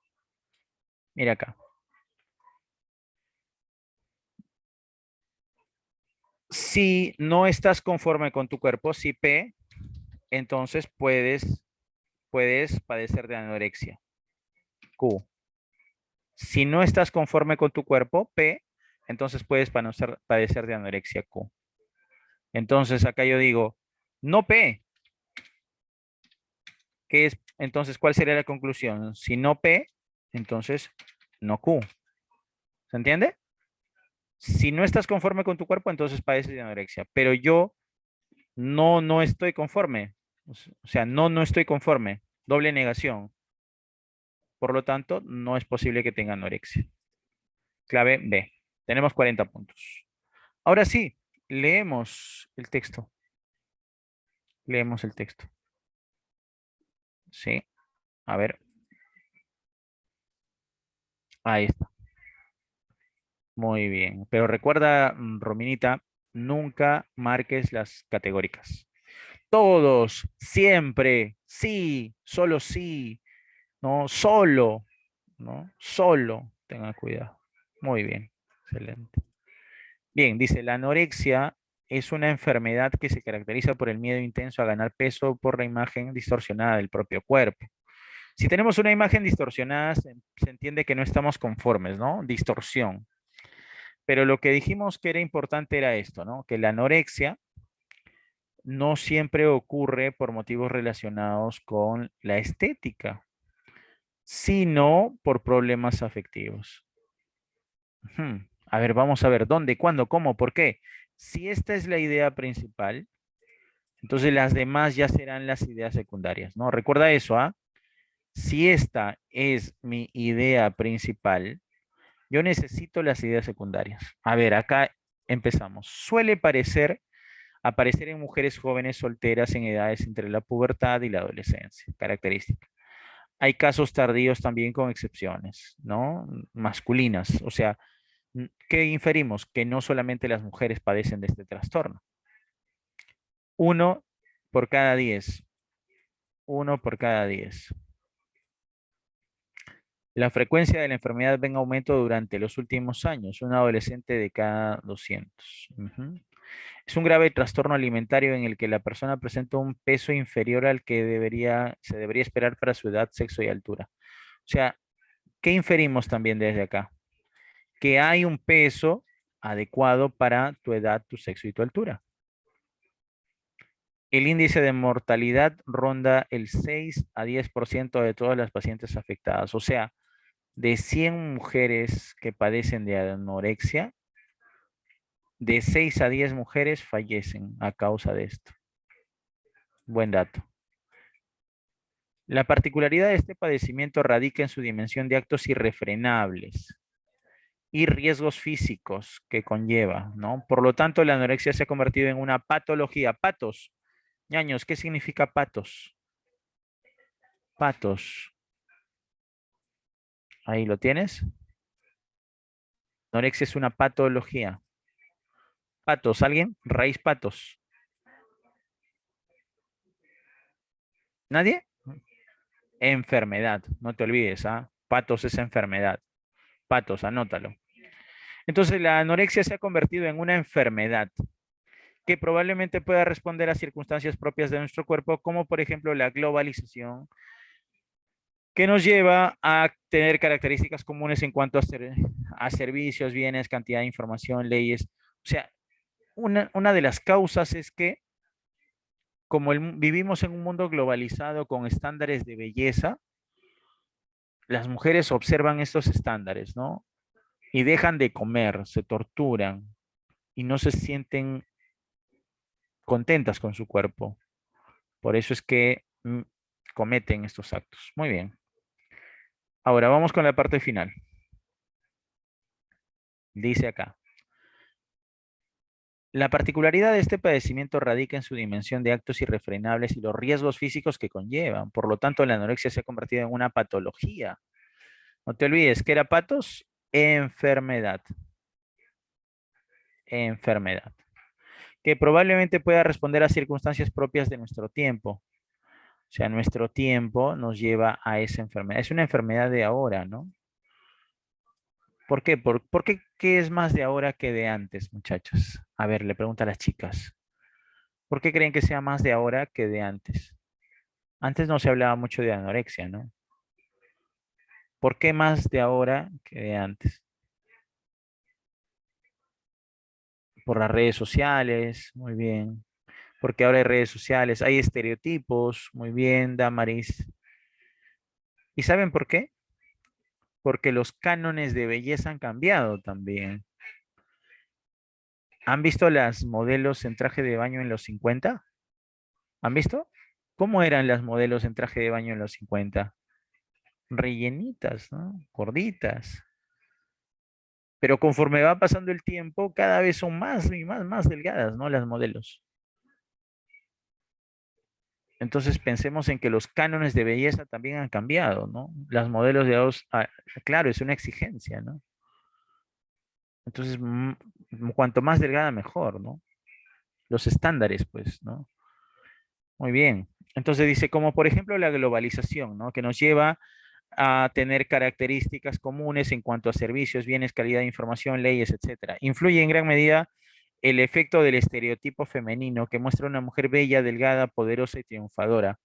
Mira acá. Si no estás conforme con tu cuerpo, si P, entonces puedes padecer de anorexia. Q. Si no estás conforme con tu cuerpo, P, entonces puedes padecer de anorexia Q. Entonces acá yo digo, no P, ¿qué es? Entonces, ¿cuál sería la conclusión? Si no P, entonces no Q. ¿Se entiende? Si no estás conforme con tu cuerpo, entonces padeces de anorexia. Pero yo no estoy conforme. O sea, no estoy conforme. Doble negación. Por lo tanto, no es posible que tenga anorexia. Clave B. Tenemos 40 puntos. Ahora sí, leemos el texto. Leemos el texto. Sí, a ver, ahí está. Muy bien. Pero recuerda, Rominita, nunca marques las categóricas. Todos, siempre, sí, solo sí, no, solo, ¿no? Solo, tengan cuidado. Muy bien, excelente. Bien, dice, la anorexia es una enfermedad que se caracteriza por el miedo intenso a ganar peso o por la imagen distorsionada del propio cuerpo. Si tenemos una imagen distorsionada, se entiende que no estamos conformes, ¿no? Distorsión. Pero lo que dijimos que era importante era esto, ¿no? Que la anorexia no siempre ocurre por motivos relacionados con la estética, sino por problemas afectivos. Ujú. A ver, vamos a ver dónde, cuándo, cómo, por qué. Si esta es la idea principal, entonces las demás ya serán las ideas secundarias, ¿no? Recuerda eso, ¿ah? Si esta es mi idea principal, yo necesito las ideas secundarias. A ver, acá empezamos. Suele aparecer en mujeres jóvenes solteras en edades entre la pubertad y la adolescencia. Característica. Hay casos tardíos también con excepciones, ¿no? Masculinas. O sea, ¿qué inferimos? Que no solamente las mujeres padecen de este trastorno. Uno por cada 10. Uno por cada 10. La frecuencia de la enfermedad ve en aumento durante los últimos años, un adolescente de cada 200. Ujú. Es un grave trastorno alimentario en el que la persona presenta un peso inferior al que se debería esperar para su edad, sexo y altura. O sea, ¿qué inferimos también desde acá? Que hay un peso adecuado para tu edad, tu sexo y tu altura. El índice de mortalidad ronda el 6 a 10% de todas las pacientes afectadas. O sea, de 100 mujeres que padecen de anorexia, de 6 a 10 mujeres fallecen a causa de esto. Buen dato. La particularidad de este padecimiento radica en su dimensión de actos irrefrenables y riesgos físicos que conlleva, ¿no? Por lo tanto, la anorexia se ha convertido en una patología. Patos, ñaños, ¿qué significa patos? Patos, ahí lo tienes. Anorexia es una patología. Patos, ¿alguien? Raíz patos. ¿Nadie? Enfermedad, no te olvides, ¿ah? Patos es enfermedad. Patos, anótalo. Entonces, la anorexia se ha convertido en una enfermedad que probablemente pueda responder a circunstancias propias de nuestro cuerpo, como por ejemplo la globalización, que nos lleva a tener características comunes en cuanto a servicios, bienes, cantidad de información, leyes. O sea, una de las causas es que como vivimos en un mundo globalizado con estándares de belleza, las mujeres observan estos estándares, ¿no? Y dejan de comer, se torturan y no se sienten contentas con su cuerpo. Por eso es que cometen estos actos. Muy bien. Ahora vamos con la parte final. Dice acá. La particularidad de este padecimiento radica en su dimensión de actos irrefrenables y los riesgos físicos que conllevan. Por lo tanto, la anorexia se ha convertido en una patología. No te olvides, ¿qué era patos? Enfermedad. Enfermedad. Que probablemente pueda responder a circunstancias propias de nuestro tiempo. O sea, nuestro tiempo nos lleva a esa enfermedad. Es una enfermedad de ahora, ¿no? ¿Por qué? ¿Por qué, qué es más de ahora que de antes, muchachos? A ver, le pregunto a las chicas. ¿Por qué creen que sea más de ahora que de antes? Antes no se hablaba mucho de anorexia, ¿no? ¿Por qué más de ahora que de antes? Por las redes sociales, muy bien. Porque ahora hay redes sociales, hay estereotipos, muy bien, Damaris. ¿Y saben por qué? Porque los cánones de belleza han cambiado también. ¿Han visto las modelos en traje de baño en los 50? ¿Han visto? ¿Cómo eran las modelos en traje de baño en los 50? Rellenitas, ¿no? Gorditas. Pero conforme va pasando el tiempo, cada vez son más y más delgadas, ¿no? Las modelos. Entonces pensemos en que los cánones de belleza también han cambiado, ¿no? Las modelos de dos, claro, es una exigencia, ¿no? Entonces, cuanto más delgada, mejor, ¿no? Los estándares, pues, ¿no? Muy bien. Entonces dice, como por ejemplo la globalización, ¿no? Que nos lleva a tener características comunes en cuanto a servicios, bienes, calidad de información, leyes, etcétera. Influye en gran medida el efecto del estereotipo femenino que muestra una mujer bella, delgada, poderosa y triunfadora.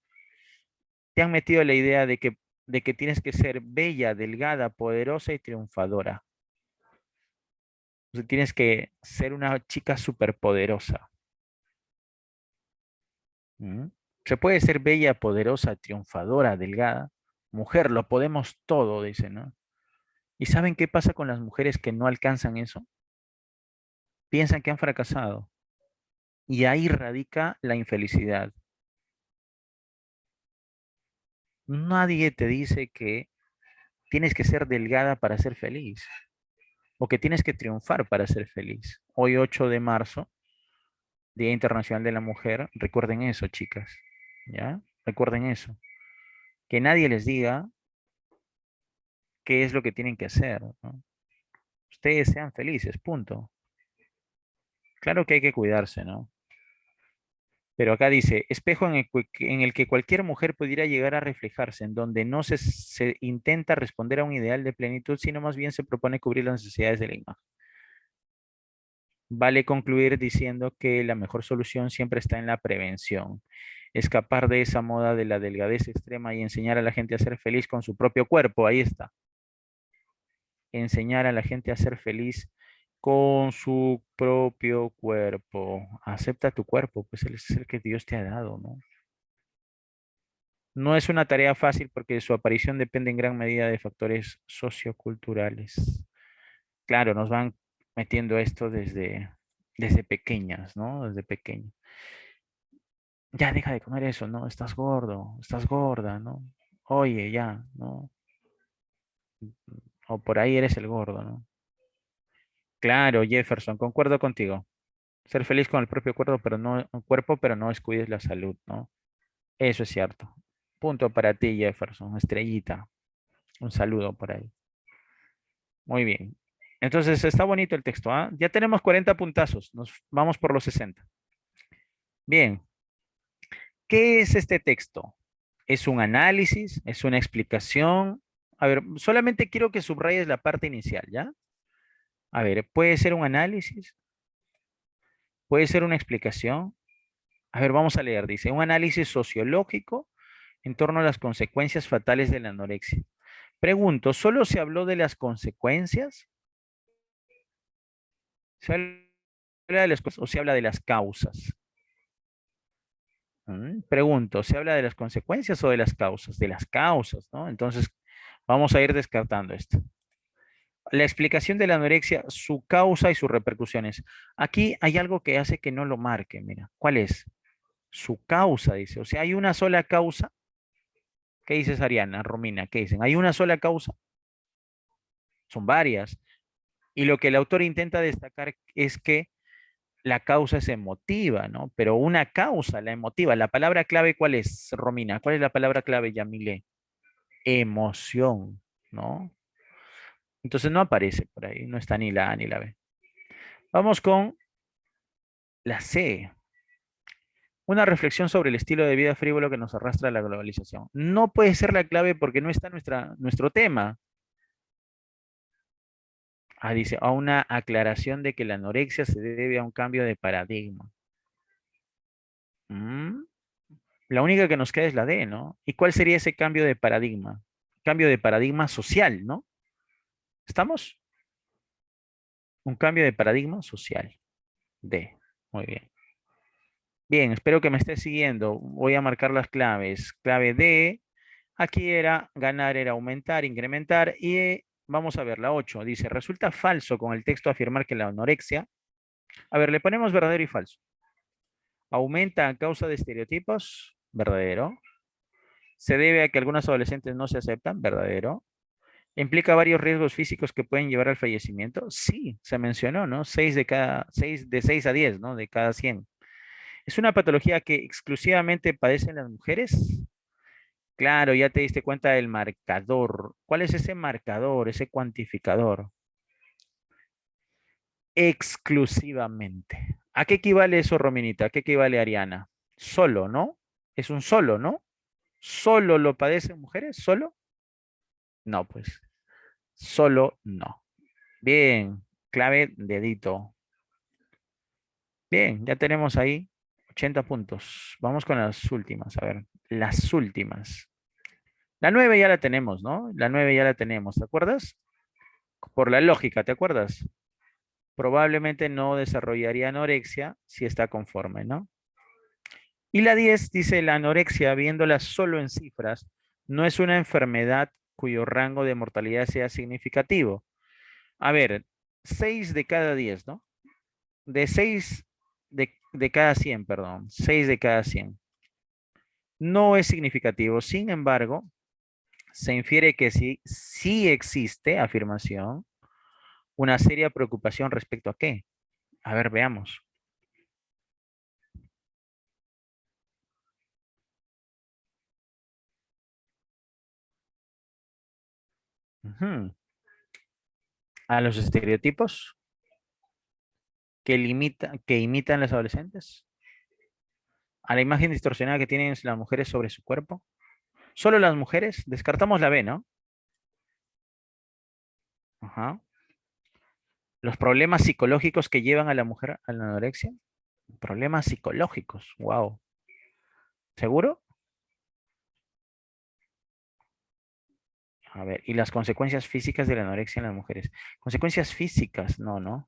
Te han metido la idea de que tienes que ser bella, delgada, poderosa y triunfadora. O sea, tienes que ser una chica superpoderosa. ¿Mm? Se puede ser bella, poderosa, triunfadora, delgada. Mujer, lo podemos todo, dice, ¿no? ¿Y saben qué pasa con las mujeres que no alcanzan eso? Piensan que han fracasado. Y ahí radica la infelicidad. Nadie te dice que tienes que ser delgada para ser feliz o que tienes que triunfar para ser feliz. Hoy 8 de marzo, Día Internacional de la Mujer, recuerden eso, chicas. ¿Ya? Recuerden eso. Que nadie les diga qué es lo que tienen que hacer, ¿no? Ustedes sean felices, punto. Claro que hay que cuidarse, ¿no? Pero acá dice, espejo en el que cualquier mujer pudiera llegar a reflejarse, en donde no se intenta responder a un ideal de plenitud, sino más bien se propone cubrir las necesidades de la imagen. Vale concluir diciendo que la mejor solución siempre está en la prevención. Escapar de esa moda de la delgadez extrema y enseñar a la gente a ser feliz con su propio cuerpo. Ahí está. Enseñar a la gente a ser feliz con su propio cuerpo. Acepta tu cuerpo, pues él es el que Dios te ha dado, ¿no? No es una tarea fácil porque su aparición depende en gran medida de factores socioculturales. Claro, nos van metiendo esto desde pequeñas, ¿no? Desde pequeño. Ya deja de comer eso, ¿no? Estás gordo, estás gorda, ¿no? Oye, ya, ¿no? O por ahí eres el gordo, ¿no? Claro, Jefferson, concuerdo contigo. Ser feliz con el propio cuerpo, pero no descuides la salud, ¿no? Eso es cierto. Punto para ti, Jefferson, estrellita. Un saludo por ahí. Muy bien. Entonces está bonito el texto, ¿ah? Ya tenemos 40 puntazos. Nos vamos por los 60. Bien. ¿Qué es este texto? ¿Es un análisis? ¿Es una explicación? A ver, solamente quiero que subrayes la parte inicial, ¿ya? A ver, ¿puede ser un análisis? ¿Puede ser una explicación? A ver, vamos a leer. Dice, un análisis sociológico en torno a las consecuencias fatales de la anorexia. Pregunto, ¿solo se habló de las consecuencias? ¿Se habla de las cosas o se habla de las causas? Pregunto, ¿se habla de las consecuencias o de las causas? De las causas, ¿no? Entonces, vamos a ir descartando esto. La explicación de la anorexia, su causa y sus repercusiones. Aquí hay algo que hace que no lo marque, mira. ¿Cuál es? Su causa, dice. O sea, hay una sola causa. ¿Qué dices, Ariana, Romina? ¿Qué dicen? ¿Hay una sola causa? Son varias. Y lo que el autor intenta destacar es que la causa es emotiva, ¿no? Pero una causa, la emotiva. La palabra clave, ¿cuál es, Romina? ¿Cuál es la palabra clave, Yamile? Emoción, ¿no? Entonces no aparece por ahí, no está ni la A ni la B. Vamos con la C. Una reflexión sobre el estilo de vida frívolo que nos arrastra a la globalización. No puede ser la clave porque no está nuestro tema. Dice, a una aclaración de que la anorexia se debe a un cambio de paradigma. Mm, La única que nos queda es la D, ¿no? ¿Y cuál sería ese cambio de paradigma? Cambio de paradigma social, ¿no? ¿Estamos? Un cambio de paradigma social. D. Muy bien. Bien, espero que me estés siguiendo. Voy a marcar las claves. Clave D. Aquí era ganar, era aumentar, incrementar. Y vamos a ver la 8. Dice, resulta falso con el texto afirmar que la anorexia. A ver, le ponemos verdadero y falso. Aumenta a causa de estereotipos. Verdadero. Se debe a que algunos adolescentes no se aceptan. Verdadero. ¿Implica varios riesgos físicos que pueden llevar al fallecimiento? Sí, se mencionó, ¿no? 6 de cada, 6 de 6 a 10, ¿no? De cada 100. ¿Es una patología que exclusivamente padecen las mujeres? Claro, ya te diste cuenta del marcador. ¿Cuál es ese marcador, ese cuantificador? Exclusivamente. ¿A qué equivale eso, Rominita? ¿A qué equivale, Ariana? Solo, ¿no? Es un solo, ¿no? ¿Solo lo padecen mujeres? ¿Solo? No, pues. Solo no. Bien, clave dedito. Bien, ya tenemos ahí 80 puntos. Vamos con las últimas. A ver, las últimas. La 9 ya la tenemos, ¿no? La 9 ya la tenemos, ¿te acuerdas? Por la lógica, ¿te acuerdas? Probablemente no desarrollaría anorexia si está conforme, ¿no? Y la 10 dice, la anorexia, viéndola solo en cifras, no es una enfermedad cuyo rango de mortalidad sea significativo. A ver, 6 de cada 10, ¿no? De 6 de cada 100, perdón, 6 de cada 100. No es significativo. Sin embargo, se infiere que sí existe, afirmación, una seria preocupación respecto a qué. A ver, veamos. Ujú. A los estereotipos que imitan las adolescentes. A la imagen distorsionada que tienen las mujeres sobre su cuerpo. Solo las mujeres. Descartamos la B, ¿no? Ajá. Los problemas psicológicos que llevan a la mujer a la anorexia. Problemas psicológicos. Wow. ¿Seguro? A ver, y las consecuencias físicas de la anorexia en las mujeres. Consecuencias físicas, no, no.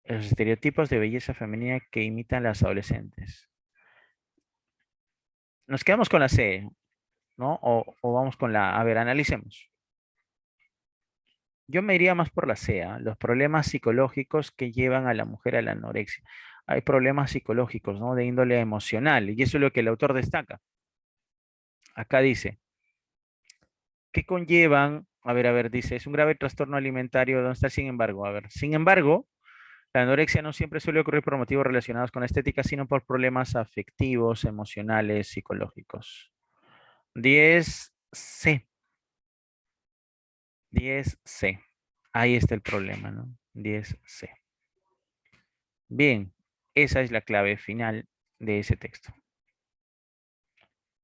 Los estereotipos de belleza femenina que imitan las adolescentes. Nos quedamos con la C, ¿no? O vamos con la A. A ver, analicemos. Yo me iría más por la C, ¿ah? Los problemas psicológicos que llevan a la mujer a la anorexia. Hay problemas psicológicos, ¿no? De índole emocional, y eso es lo que el autor destaca. Acá dice, ¿qué conllevan? A ver, dice, es un grave trastorno alimentario, ¿dónde está el sin embargo? A ver, sin embargo, la anorexia no siempre suele ocurrir por motivos relacionados con la estética, sino por problemas afectivos, emocionales, psicológicos. 10C, 10C. Ahí está el problema, ¿no? 10C. Bien, esa es la clave final de ese texto.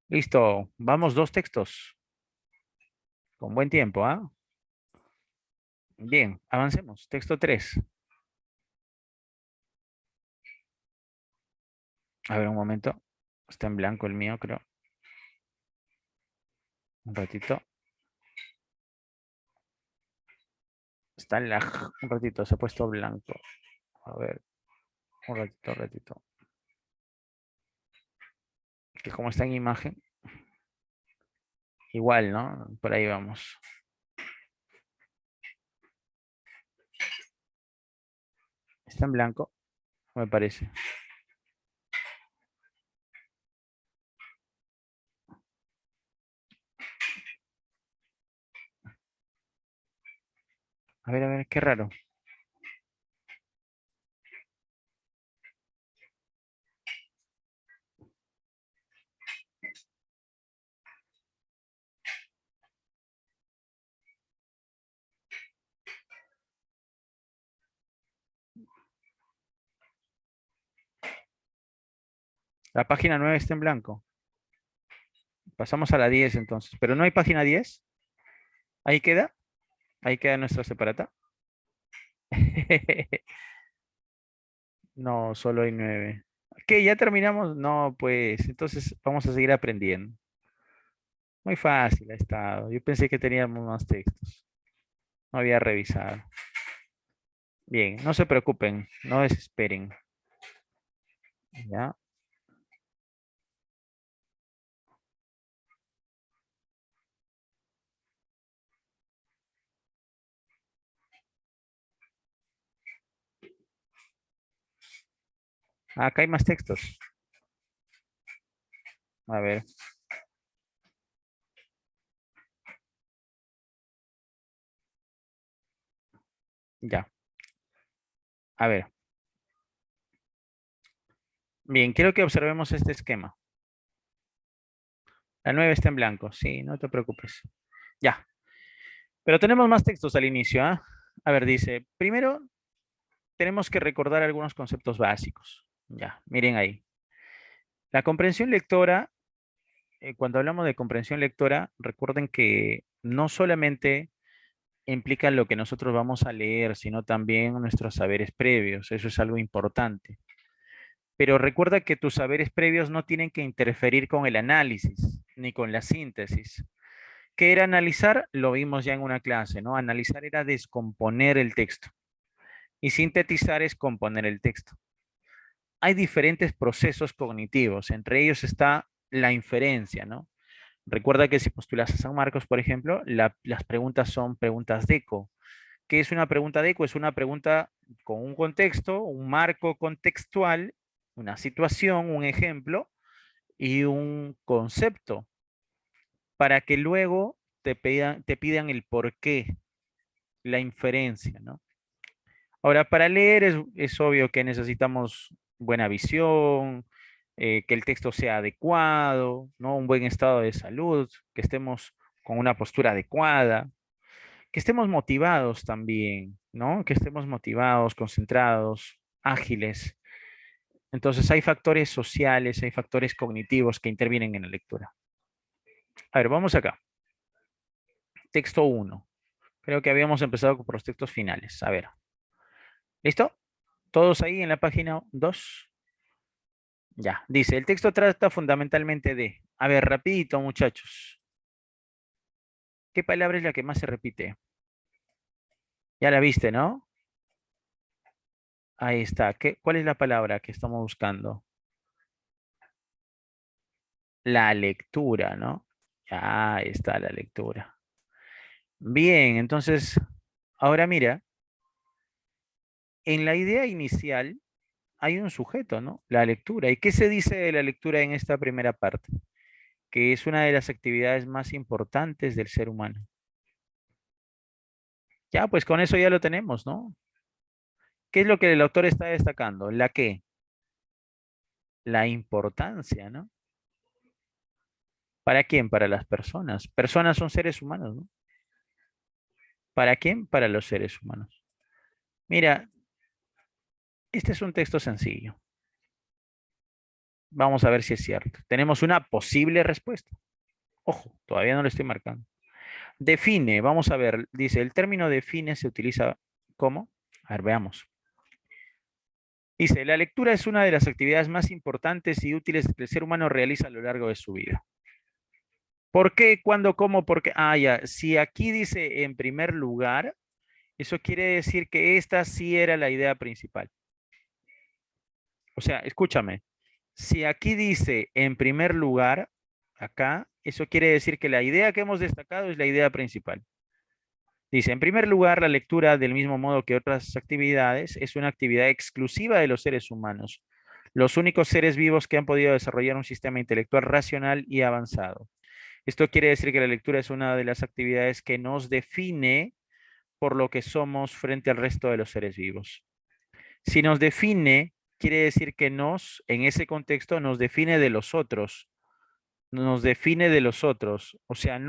Listo, vamos 2 textos. Con buen tiempo, ¿ah? Bien, avancemos. Texto 3. A ver, un momento. Está en blanco el mío, creo. Un ratito. Está en la... Un ratito, se ha puesto blanco. A ver, un ratito, un ratito. Que como está en imagen, igual, ¿no? Por ahí vamos. Está en blanco, me parece. A ver, qué raro. La página 9 está en blanco. Pasamos a la 10 entonces. ¿Pero no hay página 10? Ahí queda. Ahí queda nuestra separata. No, solo hay 9. ¿Qué? ¿Ya terminamos? No, pues entonces vamos a seguir aprendiendo. Muy fácil ha estado. Yo pensé que teníamos más textos. No había revisado. Bien, no se preocupen, no desesperen. ¿Ya? Acá hay más textos. A ver, ya. A ver. Bien, quiero que observemos este esquema. La 9 está en blanco, sí, no te preocupes. Ya, pero tenemos más textos al inicio, ¿ah? A ver, dice, primero tenemos que recordar algunos conceptos básicos. Ya, miren ahí. La comprensión lectora, cuando hablamos de comprensión lectora, recuerden que no solamente implica lo que nosotros vamos a leer, sino también nuestros saberes previos. Eso es algo importante. Pero recuerda que tus saberes previos no tienen que interferir con el análisis ni con la síntesis. ¿Qué era analizar? Lo vimos ya en una clase, ¿no? Analizar era descomponer el texto y sintetizar es componer el texto. Hay diferentes procesos cognitivos, entre ellos está la inferencia, ¿no? Recuerda que si postulas a San Marcos, por ejemplo, las preguntas son preguntas de eco. ¿Qué es una pregunta de eco? Es una pregunta con un contexto, un marco contextual, una situación, un ejemplo y un concepto para que luego te pidan el por qué, la inferencia, ¿no? Ahora, para leer es obvio que necesitamos buena visión, que el texto sea adecuado, ¿no? Un buen estado de salud, que estemos con una postura adecuada, que estemos motivados también, ¿no? Que estemos motivados, concentrados, ágiles. Entonces hay factores sociales, hay factores cognitivos que intervienen en la lectura. A ver, vamos acá. Texto uno. Creo que habíamos empezado por los textos finales. A ver, ¿listo? ¿Todos ahí en la página 2? Ya, dice, el texto trata fundamentalmente de, a ver, rapidito muchachos, ¿qué palabra es la que más se repite? Ya la viste, ¿no? Ahí está. ¿Cuál es la palabra que estamos buscando? La lectura, ¿no? Ya ahí está la lectura. Bien, entonces, ahora mira, en la idea inicial hay un sujeto, ¿no? La lectura. ¿Y qué se dice de la lectura en esta primera parte? Que es una de las actividades más importantes del ser humano. Ya, pues con eso ya lo tenemos, ¿no? ¿Qué es lo que el autor está destacando? ¿La qué? La importancia, ¿no? ¿Para quién? Para las personas. Personas son seres humanos, ¿no? ¿Para quién? Para los seres humanos. Mira, este es un texto sencillo. Vamos a ver si es cierto. Tenemos una posible respuesta. Ojo, todavía no lo estoy marcando. Define, vamos a ver, dice, el término define se utiliza ¿cómo? A ver, veamos. Dice, la lectura es una de las actividades más importantes y útiles que el ser humano realiza a lo largo de su vida. ¿Por qué? ¿Cuándo? ¿Cómo? ¿Por qué? Ah, ya. Si aquí dice en primer lugar, eso quiere decir que esta sí era la idea principal. O sea, escúchame. Si aquí dice en primer lugar, acá, eso quiere decir que la idea que hemos destacado es la idea principal. Dice, en primer lugar, la lectura, del mismo modo que otras actividades, es una actividad exclusiva de los seres humanos, los únicos seres vivos que han podido desarrollar un sistema intelectual racional y avanzado. Esto quiere decir que la lectura es una de las actividades que nos define por lo que somos frente al resto de los seres vivos. Si nos define, quiere decir que en ese contexto, nos define de los otros, nos define de los otros. O sea,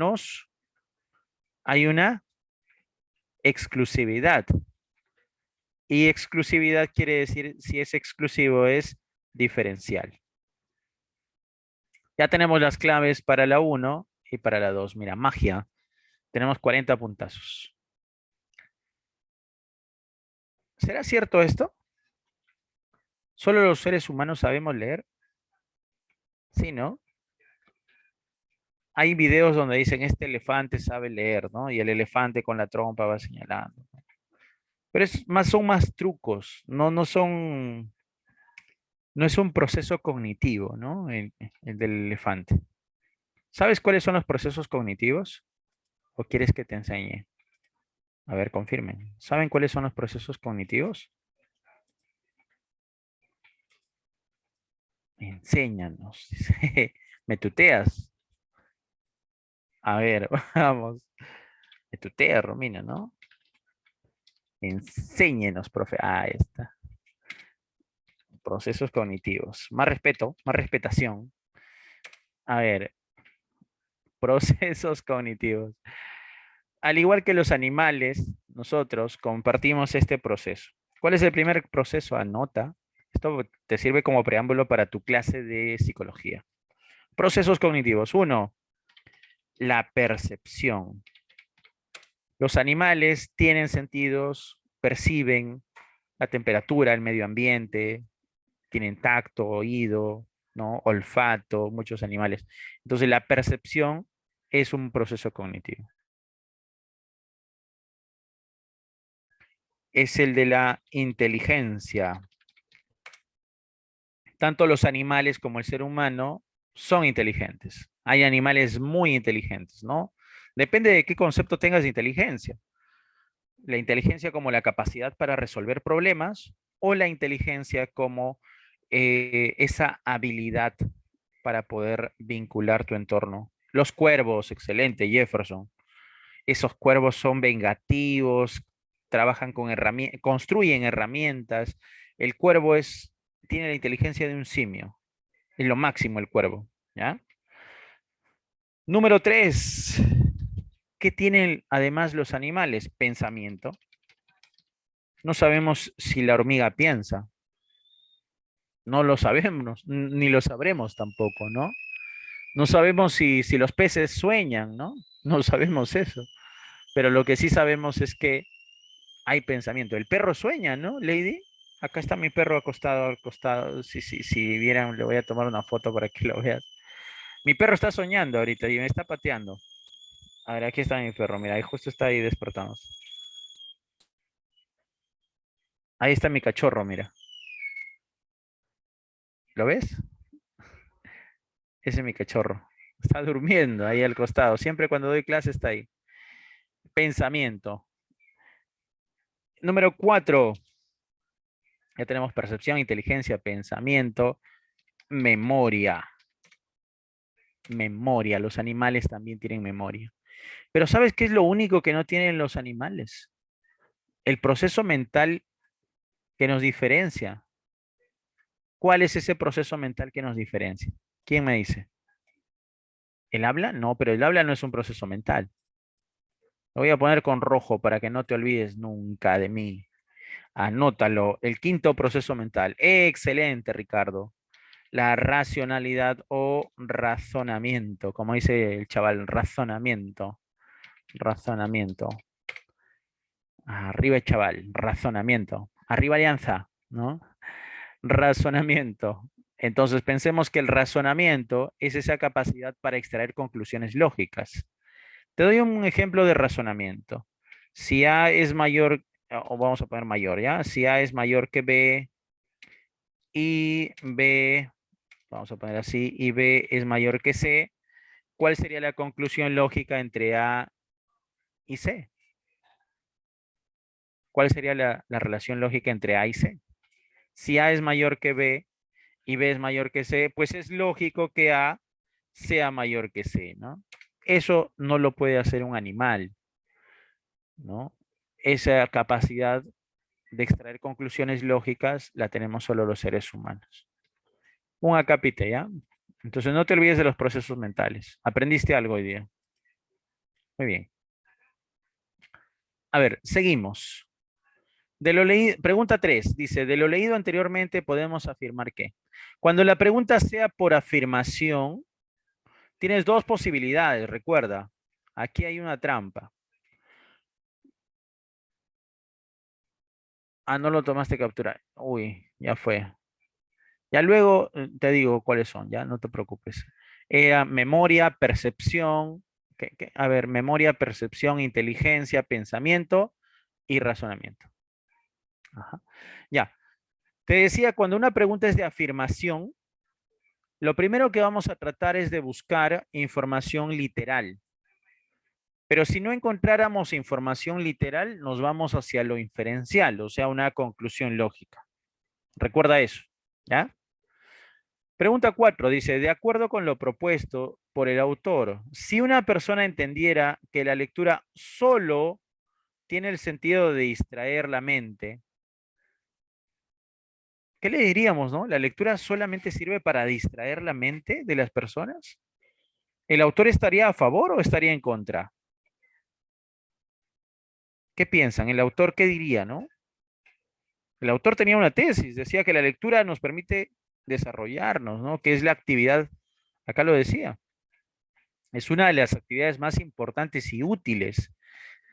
hay una exclusividad. Y exclusividad quiere decir, si es exclusivo, es diferencial. Ya tenemos las claves para la uno y para la 2. Mira, magia. Tenemos 40 puntazos. ¿Será cierto esto? ¿Solo los seres humanos sabemos leer? Sí, ¿no? Hay videos donde dicen, este elefante sabe leer, ¿no? Y el elefante con la trompa va señalando. Pero son más trucos, no es un proceso cognitivo, ¿no? El del elefante. ¿Sabes cuáles son los procesos cognitivos? ¿O quieres que te enseñe? A ver, confirmen. ¿Saben cuáles son los procesos cognitivos? Enséñanos. Me tuteas. A ver, vamos. Me tutea, Romina, ¿no? Enséñenos, profe. Ah, ahí está. Procesos cognitivos. Más respeto, más respetación. A ver, procesos cognitivos. Al igual que los animales, nosotros compartimos este proceso. ¿Cuál es el primer proceso? Anota. Esto te sirve como preámbulo para tu clase de psicología. Procesos cognitivos. Uno, la percepción. Los animales tienen sentidos, perciben la temperatura, el medio ambiente, tienen tacto, oído, ¿no? Olfato, muchos animales. Entonces, la percepción es un proceso cognitivo. Es el de la inteligencia. Tanto los animales como el ser humano son inteligentes. Hay animales muy inteligentes, ¿no? Depende de qué concepto tengas de inteligencia. La inteligencia como la capacidad para resolver problemas o la inteligencia como esa habilidad para poder vincular tu entorno. Los cuervos, excelente, Jefferson. Esos cuervos son vengativos, trabajan con herramientas, construyen herramientas. El cuervo tiene la inteligencia de un simio. Es lo máximo el cuervo, ¿ya? Número 3. ¿Qué tienen además los animales? Pensamiento. No sabemos si la hormiga piensa. No lo sabemos, ni lo sabremos tampoco, ¿no? No sabemos si los peces sueñan, ¿no? No sabemos eso. Pero lo que sí sabemos es que hay pensamiento. El perro sueña, ¿no, Lady? Acá está mi perro acostado al costado. Si vieran, le voy a tomar una foto para que lo veas. Mi perro está soñando ahorita y me está pateando. A ver, aquí está mi perro, mira, ahí justo está ahí despertando. Ahí está mi cachorro, mira. ¿Lo ves? Ese es mi cachorro. Está durmiendo ahí al costado. Siempre cuando doy clase está ahí. Pensamiento. Número 4. Ya tenemos percepción, inteligencia, pensamiento, memoria. Memoria. Los animales también tienen memoria. Pero ¿sabes qué es lo único que no tienen los animales? El proceso mental que nos diferencia. ¿Cuál es ese proceso mental que nos diferencia? ¿Quién me dice? ¿El habla? No, pero el habla no es un proceso mental. Lo voy a poner con rojo para que no te olvides nunca de mí. Anótalo. El quinto proceso mental. Excelente, Ricardo. La racionalidad o razonamiento. Como dice el chaval, razonamiento. Razonamiento. Arriba el chaval, razonamiento. Arriba Alianza, ¿no? Razonamiento. Entonces pensemos que el razonamiento es esa capacidad para extraer conclusiones lógicas. Te doy un ejemplo de razonamiento. Si A es mayor, o vamos a poner mayor, ¿ya? Si A es mayor que B y B, vamos a poner así, y B es mayor que C, ¿cuál sería la conclusión lógica entre A y C? ¿Cuál sería la relación lógica entre A y C? Si A es mayor que B y B es mayor que C, pues es lógico que A sea mayor que C, ¿no? Eso no lo puede hacer un animal, ¿no? Esa capacidad de extraer conclusiones lógicas la tenemos solo los seres humanos. Un acápite, ¿ya? Entonces no te olvides de los procesos mentales. ¿Aprendiste algo hoy día? Muy bien. A ver, seguimos. Pregunta 3 dice, de lo leído anteriormente podemos afirmar que cuando la pregunta sea por afirmación, tienes dos posibilidades, recuerda. Aquí hay una trampa. Ah, no lo tomaste captura. Uy, ya fue. Ya luego te digo cuáles son, ya no te preocupes. Era memoria, percepción, a ver, memoria, percepción, inteligencia, pensamiento y razonamiento. Ajá. Ya. Te decía, cuando una pregunta es de afirmación, lo primero que vamos a tratar es de buscar información literal. Pero si no encontráramos información literal, nos vamos hacia lo inferencial, o sea, una conclusión lógica. Recuerda eso, ¿ya? Pregunta 4 dice, de acuerdo con lo propuesto por el autor, si una persona entendiera que la lectura solo tiene el sentido de distraer la mente, ¿qué le diríamos, no? ¿La lectura solamente sirve para distraer la mente de las personas? ¿El autor estaría a favor o estaría en contra? ¿Qué piensan? ¿El autor qué diría, no? El autor tenía una tesis, decía que la lectura nos permite desarrollarnos, ¿no? Que es la actividad, acá lo decía, es una de las actividades más importantes y útiles.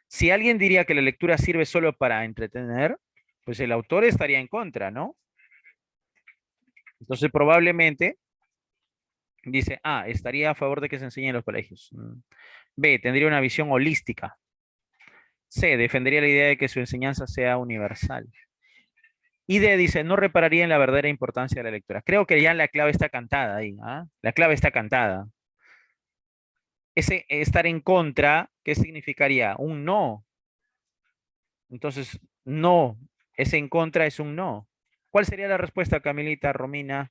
Si alguien diría que la lectura sirve solo para entretener, pues el autor estaría en contra, ¿no? Entonces probablemente dice, A, estaría a favor de que se enseñe en los colegios. B, tendría una visión holística. C, defendería la idea de que su enseñanza sea universal. Y D dice, no repararía en la verdadera importancia de la lectura. Creo que ya la clave está cantada ahí, ¿ah? La clave está cantada. Ese estar en contra, ¿qué significaría? Un no. Entonces, no, ese en contra es un no. ¿Cuál sería la respuesta, Camilita, Romina?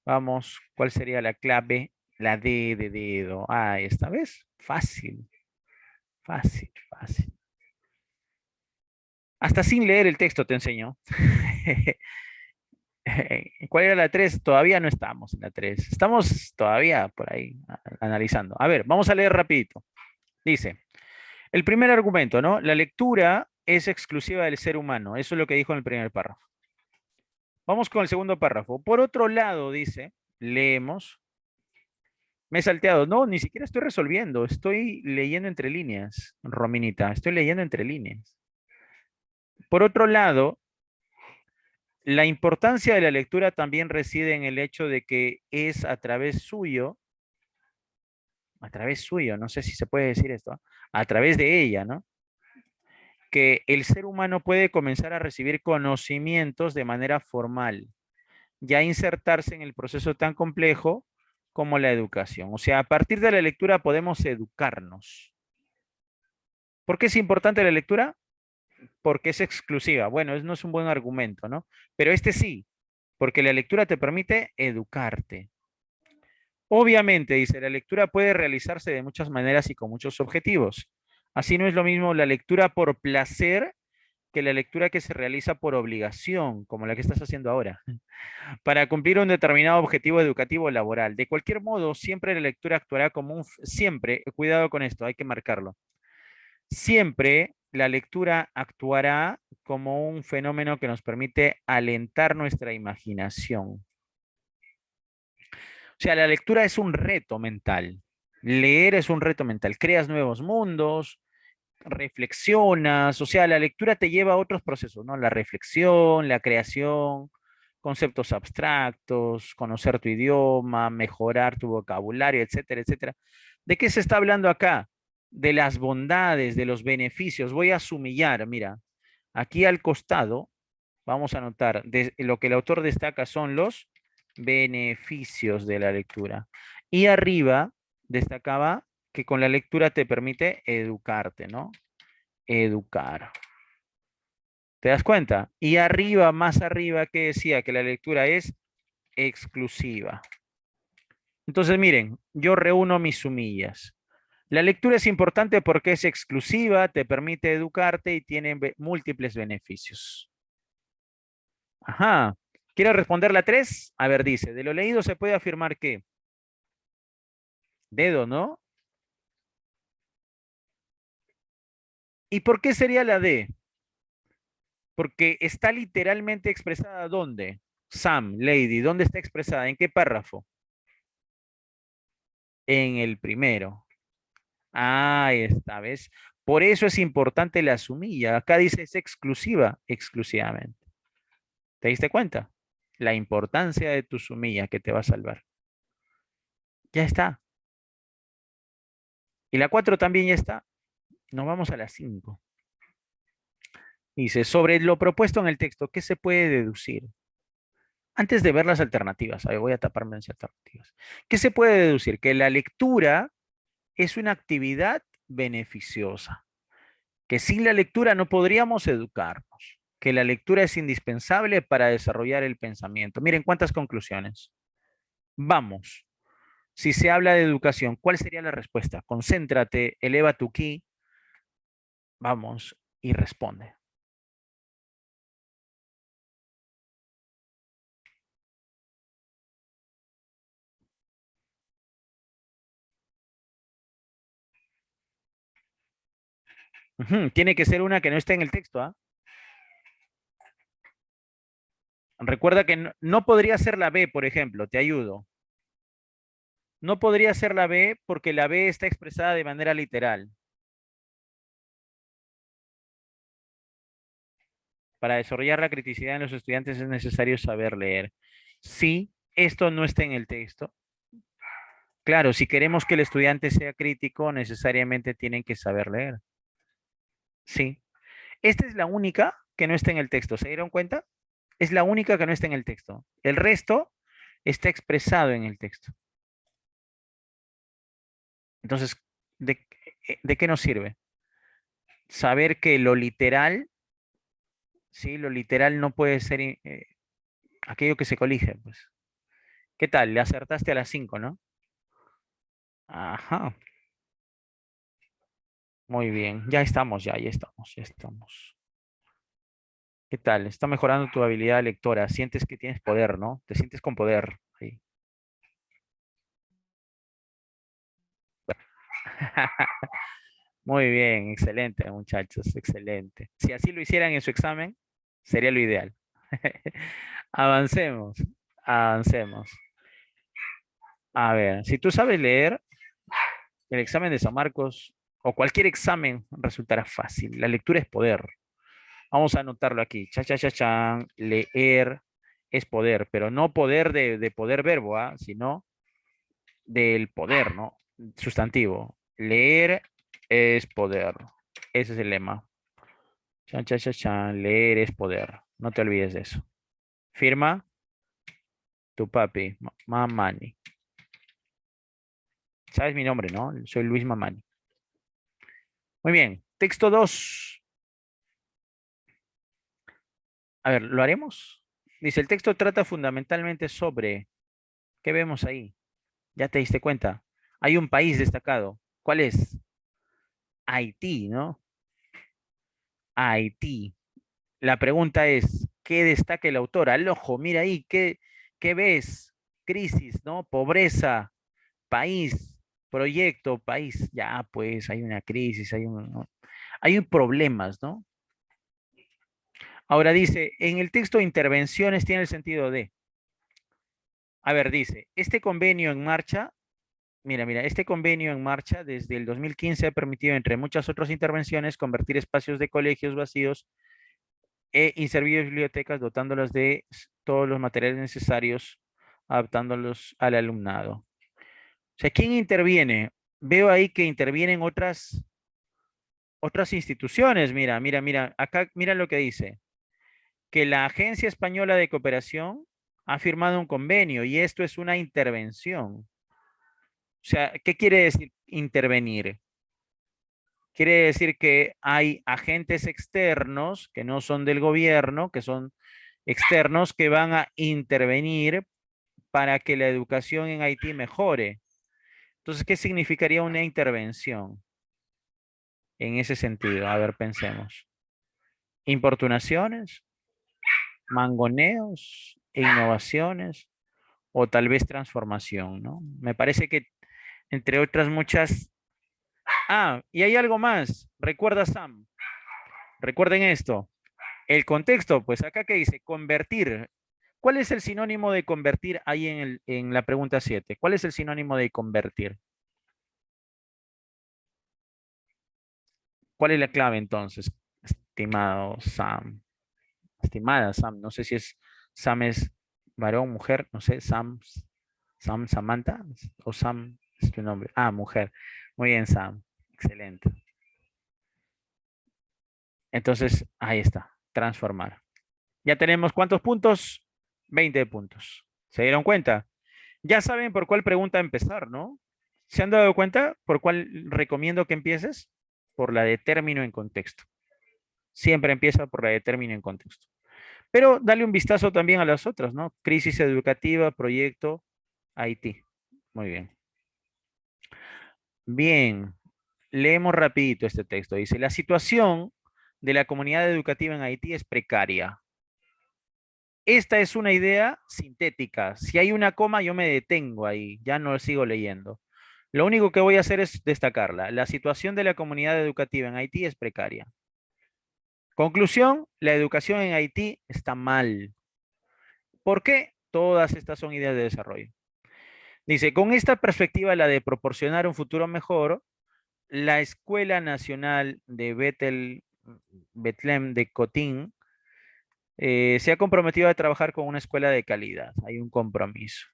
Vamos, ¿cuál sería la clave? La D de dedo. Ah, esta vez. Fácil, fácil, fácil. Hasta sin leer el texto te enseño. ¿Cuál era la 3? Todavía no estamos en la 3. Estamos todavía por ahí analizando. A ver, vamos a leer rapidito. Dice, el primer argumento, ¿no? La lectura es exclusiva del ser humano. Eso es lo que dijo en el primer párrafo. Vamos con el segundo párrafo. Por otro lado, dice, leemos. Me he salteado. No, ni siquiera estoy resolviendo. Estoy leyendo entre líneas, Rominita. Estoy leyendo entre líneas. Por otro lado, la importancia de la lectura también reside en el hecho de que es a través suyo, no sé si se puede decir esto, a través de ella, ¿no? Que el ser humano puede comenzar a recibir conocimientos de manera formal, ya insertarse en el proceso tan complejo como la educación. O sea, a partir de la lectura podemos educarnos. ¿Por qué es importante la lectura? Porque es exclusiva. Bueno, no es un buen argumento, ¿no? Pero este sí, porque la lectura te permite educarte. Obviamente, dice, la lectura puede realizarse de muchas maneras y con muchos objetivos. Así no es lo mismo la lectura por placer que la lectura que se realiza por obligación, como la que estás haciendo ahora, para cumplir un determinado objetivo educativo o laboral. De cualquier modo, siempre la lectura actuará como siempre, cuidado con esto, hay que marcarlo. Siempre la lectura actuará como un fenómeno que nos permite alentar nuestra imaginación. O sea, la lectura es un reto mental. Leer es un reto mental. Creas nuevos mundos, reflexionas, o sea, la lectura te lleva a otros procesos, ¿no? La reflexión, la creación, conceptos abstractos, conocer tu idioma, mejorar tu vocabulario, etcétera, etcétera. ¿De qué se está hablando acá? De las bondades, de los beneficios. Voy a sumillar, mira, aquí al costado vamos a notar, lo que el autor destaca son los beneficios de la lectura. Y arriba destacaba que con la lectura te permite educarte, ¿no? Educar. ¿Te das cuenta? Y arriba, más arriba, que decía que la lectura es exclusiva. Entonces, miren, yo reúno mis sumillas. La lectura es importante porque es exclusiva, te permite educarte y tiene múltiples beneficios. Ajá. ¿Quiere responder la 3? A ver, dice, de lo leído se puede afirmar que dedo, ¿no? ¿Y por qué sería la D? Porque está literalmente expresada ¿dónde? Sam, Lady, ¿dónde está expresada? ¿En qué párrafo? En el primero. Ah, esta vez. Por eso es importante la sumilla. Acá dice es exclusiva, exclusivamente. ¿Te diste cuenta? La importancia de tu sumilla que te va a salvar. Ya está. Y la 4 también ya está. Nos vamos a la 5. Dice, sobre lo propuesto en el texto, ¿qué se puede deducir? Antes de ver las alternativas, a ver, voy a taparme las alternativas. ¿Qué se puede deducir? Que la lectura es una actividad beneficiosa, que sin la lectura no podríamos educarnos, que la lectura es indispensable para desarrollar el pensamiento. Miren cuántas conclusiones. Vamos, si se habla de educación, ¿cuál sería la respuesta? Concéntrate, eleva tu ki, vamos y responde. Ujú, tiene que ser una que no esté en el texto, ¿ah? Recuerda que no podría ser la B, por ejemplo, te ayudo. No podría ser la B porque la B está expresada de manera literal. Para desarrollar la criticidad en los estudiantes es necesario saber leer. Sí, esto no está en el texto. Claro, si queremos que el estudiante sea crítico, necesariamente tienen que saber leer. Sí. Esta es la única que no está en el texto. ¿Se dieron cuenta? Es la única que no está en el texto. El resto está expresado en el texto. Entonces, ¿de qué nos sirve? Saber que lo literal, sí, lo literal no puede ser aquello que se colige, pues. ¿Qué tal? Le acertaste a las 5, ¿no? Ajá, muy bien. Ya estamos, ya estamos. ¿Qué tal? Está mejorando tu habilidad lectora. Sientes que tienes poder, ¿no? Te sientes con poder. Ahí. Muy bien, excelente, muchachos, excelente. Si así lo hicieran en su examen, sería lo ideal. Avancemos, avancemos. A ver, si tú sabes leer, el examen de San Marcos o cualquier examen resultará fácil. La lectura es poder. Vamos a anotarlo aquí. Cha, cha, cha, chan. Leer es poder, pero no poder de poder verbo, ¿ah? Sino del poder, ¿no? Sustantivo. Leer es poder. Ese es el lema. Chan, chan, chan, chan. Leer es poder. No te olvides de eso. Firma tu papi, Mamani. Sabes mi nombre, ¿no? Soy Luis Mamani. Muy bien. Texto 2. A ver, ¿lo haremos? Dice, el texto trata fundamentalmente sobre, ¿qué vemos ahí? Ya te diste cuenta. Hay un país destacado. ¿Cuál es? Haití, ¿no? Haití. La pregunta es, ¿qué destaca el autor? Al ojo, mira ahí, ¿qué ves? Crisis, ¿no? Pobreza, país, proyecto, país. Ya, pues hay una crisis, ¿no? Hay problemas, ¿no? Ahora dice, en el texto intervenciones tiene el sentido de, a ver, dice, este convenio en marcha. Mira, este convenio en marcha desde el 2015 ha permitido, entre muchas otras intervenciones, convertir espacios de colegios vacíos e inservibles bibliotecas, dotándolas de todos los materiales necesarios, adaptándolos al alumnado. O sea, ¿quién interviene? Veo ahí que intervienen otras instituciones. Mira, acá, mira lo que dice, que la Agencia Española de Cooperación ha firmado un convenio y esto es una intervención. O sea, ¿qué quiere decir intervenir? Quiere decir que hay agentes externos que no son del gobierno, que son externos que van a intervenir para que la educación en Haití mejore. Entonces, ¿qué significaría una intervención en ese sentido? A ver, pensemos. Importunaciones, mangoneos, innovaciones o tal vez transformación, ¿no? Me parece que entre otras muchas... Ah, y hay algo más. Recuerda, Sam. Recuerden esto. El contexto, pues acá que dice convertir. ¿Cuál es el sinónimo de convertir ahí en la pregunta 7? ¿Cuál es el sinónimo de convertir? ¿Cuál es la clave entonces, estimado Sam? Estimada Sam, no sé si es Sam es varón, mujer, no sé, Sam Samantha o Sam es tu nombre. Ah, mujer. Muy bien, Sam. Excelente. Entonces, ahí está, transformar. Ya tenemos ¿cuántos puntos? 20 puntos. ¿Se dieron cuenta? Ya saben por cuál pregunta empezar, ¿no? ¿Se han dado cuenta por cuál recomiendo que empieces? Por la de término en contexto. Siempre empieza por la de término en contexto. Pero dale un vistazo también a las otras, ¿no? Crisis educativa, proyecto, Haití. Muy bien. Bien, leemos rapidito este texto. Dice, la situación de la comunidad educativa en Haití es precaria. Esta es una idea sintética. Si hay una coma, yo me detengo ahí, ya no sigo leyendo. Lo único que voy a hacer es destacarla. La situación de la comunidad educativa en Haití es precaria. Conclusión, la educación en Haití está mal. ¿Por qué? Todas estas son ideas de desarrollo. Dice, con esta perspectiva, la de proporcionar un futuro mejor, la Escuela Nacional de Betlem de Cotín se ha comprometido a trabajar con una escuela de calidad. Hay un compromiso.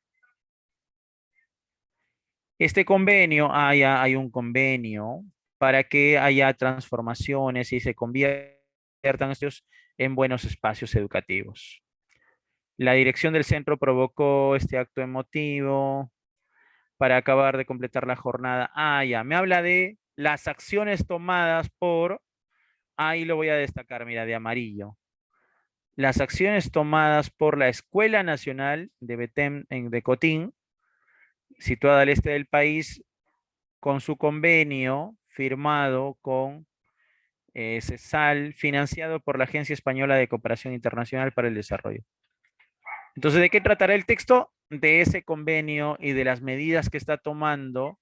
Este convenio, hay un convenio para que haya transformaciones y se conviertan estos en buenos espacios educativos. La dirección del centro provocó este acto emotivo para acabar de completar la jornada. Ya, me habla de las acciones tomadas por, ahí lo voy a destacar, mira, de amarillo. Las acciones tomadas por la Escuela Nacional de Betem de Cotín, situada al este del país, con su convenio firmado con CESAL, financiado por la Agencia Española de Cooperación Internacional para el Desarrollo. Entonces, ¿de qué tratará el texto? De ese convenio y de las medidas que está tomando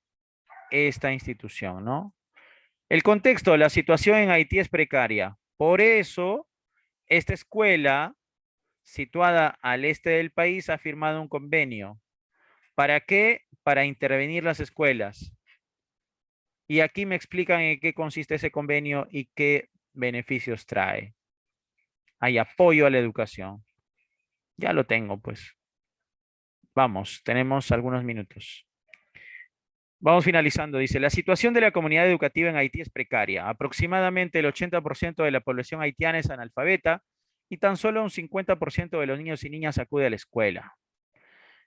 esta institución, ¿no? El contexto, la situación en Haití es precaria. Por eso, esta escuela, situada al este del país, ha firmado un convenio. ¿Para qué? Para intervenir las escuelas. Y aquí me explican en qué consiste ese convenio y qué beneficios trae. Hay apoyo a la educación. Ya lo tengo, pues. Vamos, tenemos algunos minutos. Vamos finalizando. Dice, la situación de la comunidad educativa en Haití es precaria. Aproximadamente el 80% de la población haitiana es analfabeta y tan solo un 50% de los niños y niñas acude a la escuela.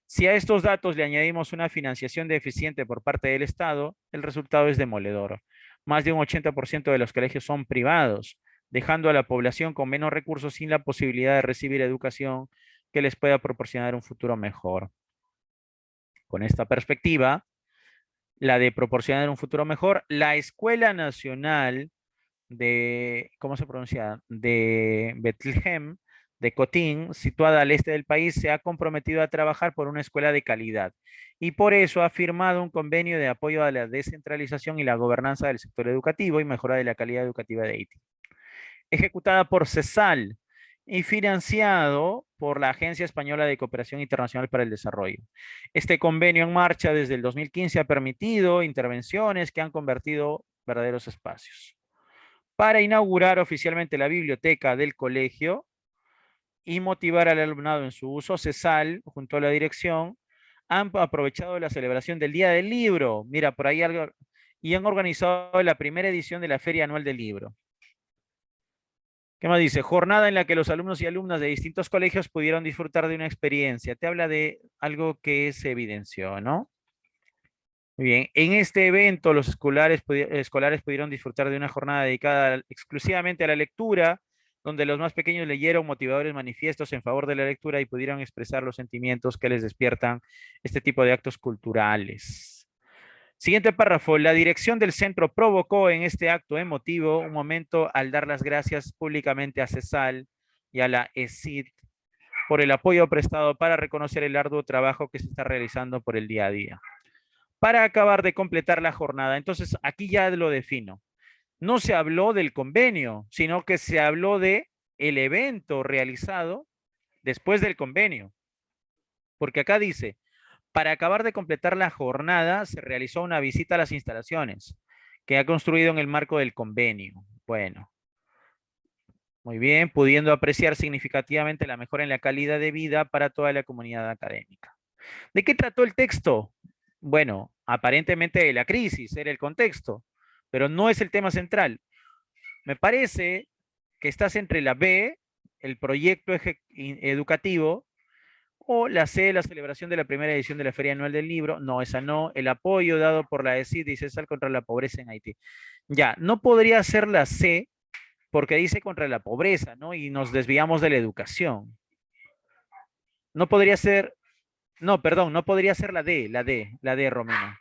Si a estos datos le añadimos una financiación deficiente por parte del Estado, el resultado es demoledor. Más de un 80% de los colegios son privados, dejando a la población con menos recursos sin la posibilidad de recibir educación que les pueda proporcionar un futuro mejor. Con esta perspectiva, la de proporcionar un futuro mejor, la Escuela Nacional de, ¿cómo se pronuncia? De Bethlehem, de Cotín, situada al este del país, se ha comprometido a trabajar por una escuela de calidad y por eso ha firmado un convenio de apoyo a la descentralización y la gobernanza del sector educativo y mejora de la calidad educativa de Haití. Ejecutada por CESAL y financiado por la Agencia Española de Cooperación Internacional para el Desarrollo. Este convenio en marcha desde el 2015 ha permitido intervenciones que han convertido verdaderos espacios. Para inaugurar oficialmente la biblioteca del colegio y motivar al alumnado en su uso, CESAL, junto a la dirección, han aprovechado la celebración del Día del Libro. Mira, por ahí algo, y han organizado la primera edición de la Feria Anual del Libro. ¿Qué más dice? Jornada en la que los alumnos y alumnas de distintos colegios pudieron disfrutar de una experiencia. Te habla de algo que se evidenció, ¿no? Muy bien. En este evento, los escolares pudieron disfrutar de una jornada dedicada exclusivamente a la lectura, donde los más pequeños leyeron motivadores manifiestos en favor de la lectura y pudieron expresar los sentimientos que les despiertan este tipo de actos culturales. Siguiente párrafo. La dirección del centro provocó en este acto emotivo un momento al dar las gracias públicamente a CESAL y a la ESID por el apoyo prestado para reconocer el arduo trabajo que se está realizando por el día a día. Para acabar de completar la jornada. Entonces, aquí ya lo defino. No se habló del convenio, sino que se habló de el evento realizado después del convenio. Porque acá dice, para acabar de completar la jornada, se realizó una visita a las instalaciones que ha construido en el marco del convenio. Bueno, muy bien, pudiendo apreciar significativamente la mejora en la calidad de vida para toda la comunidad académica. ¿De qué trató el texto? Bueno, aparentemente de la crisis era el contexto, pero no es el tema central. Me parece que estás entre la B, el proyecto educativo, o la C, la celebración de la primera edición de la Feria Anual del Libro. No, esa no. El apoyo dado por la ECID y CESAL contra la pobreza en Haití. Ya, no podría ser la C porque dice contra la pobreza, ¿no? Y nos desviamos de la educación. No podría ser, no, perdón, no podría ser la D, Romina.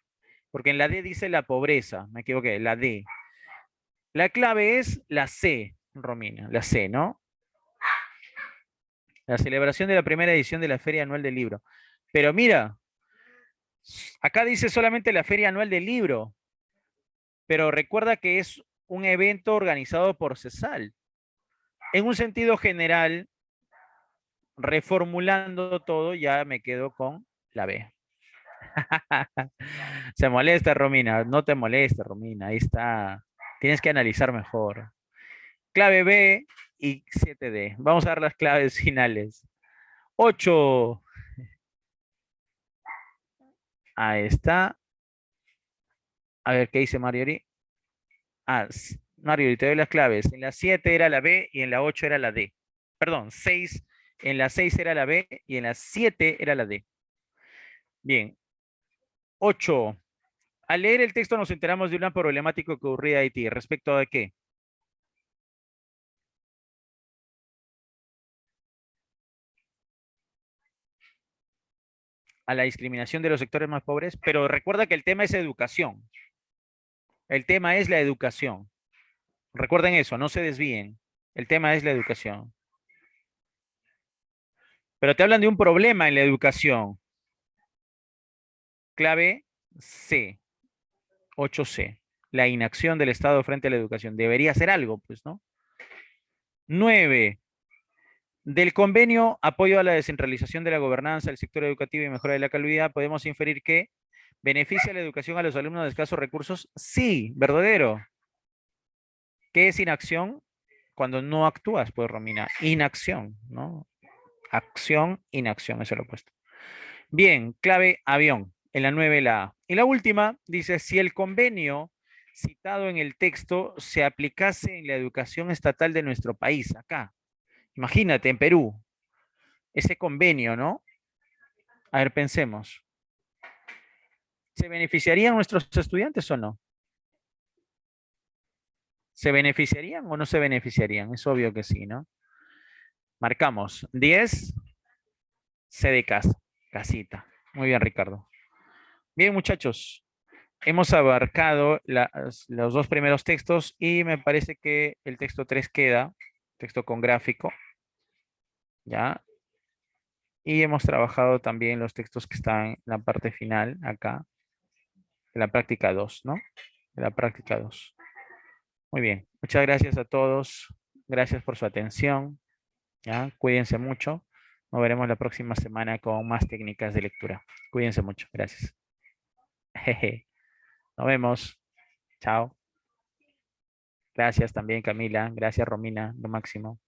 Porque en la D dice la pobreza, me equivoqué, la D. La clave es la C, Romina, la C, ¿no? La celebración de la primera edición de la Feria Anual del Libro. Pero mira, acá dice solamente la Feria Anual del Libro, pero recuerda que es un evento organizado por CESAL. En un sentido general, reformulando todo, ya me quedo con la B. Se molesta, Romina. No te molesta, Romina. Ahí está. Tienes que analizar mejor. Clave B y 7D. Vamos a dar las claves finales. 8. Ahí está. A ver, ¿qué dice Marjorie? Ah, Marjorie, te doy las claves. En la 7 era la B y en la 8 era la D. Perdón, 6. En la 6 era la B y en la 7 era la D. Bien. 8. Al leer el texto nos enteramos de una problemática que ocurría en Haití. ¿Respecto a qué? A la discriminación de los sectores más pobres, pero recuerda que el tema es educación. El tema es la educación. Recuerden eso, no se desvíen. El tema es la educación. Pero te hablan de un problema en la educación. Clave C, 8C. La inacción del Estado frente a la educación. Debería hacer algo, pues, ¿no? 9. Del convenio apoyo a la descentralización de la gobernanza, el sector educativo y mejora de la calidad, podemos inferir que beneficia la educación a los alumnos de escasos recursos. Sí, verdadero. ¿Qué es inacción? Cuando no actúas, pues, Romina. Inacción, ¿no? Acción, inacción, eso es lo opuesto. Bien, clave avión. En la 9 la A. Y la última dice, si el convenio citado en el texto se aplicase en la educación estatal de nuestro país, acá. Imagínate, en Perú, ese convenio, ¿no? A ver, pensemos. ¿Se beneficiarían nuestros estudiantes o no? ¿Se beneficiarían o no se beneficiarían? Es obvio que sí, ¿no? Marcamos 10, C de casa, casita. Muy bien, Ricardo. Bien, muchachos, hemos abarcado los dos primeros textos y me parece que el texto 3 queda, texto con gráfico, ¿ya? Y hemos trabajado también los textos que están en la parte final, acá, en la práctica 2, ¿no? En la práctica 2. Muy bien, muchas gracias a todos. Gracias por su atención, ¿ya? Cuídense mucho. Nos veremos la próxima semana con más técnicas de lectura. Cuídense mucho. Gracias. Jeje. Nos vemos. Chao. Gracias también, Camila. Gracias, Romina. Lo máximo.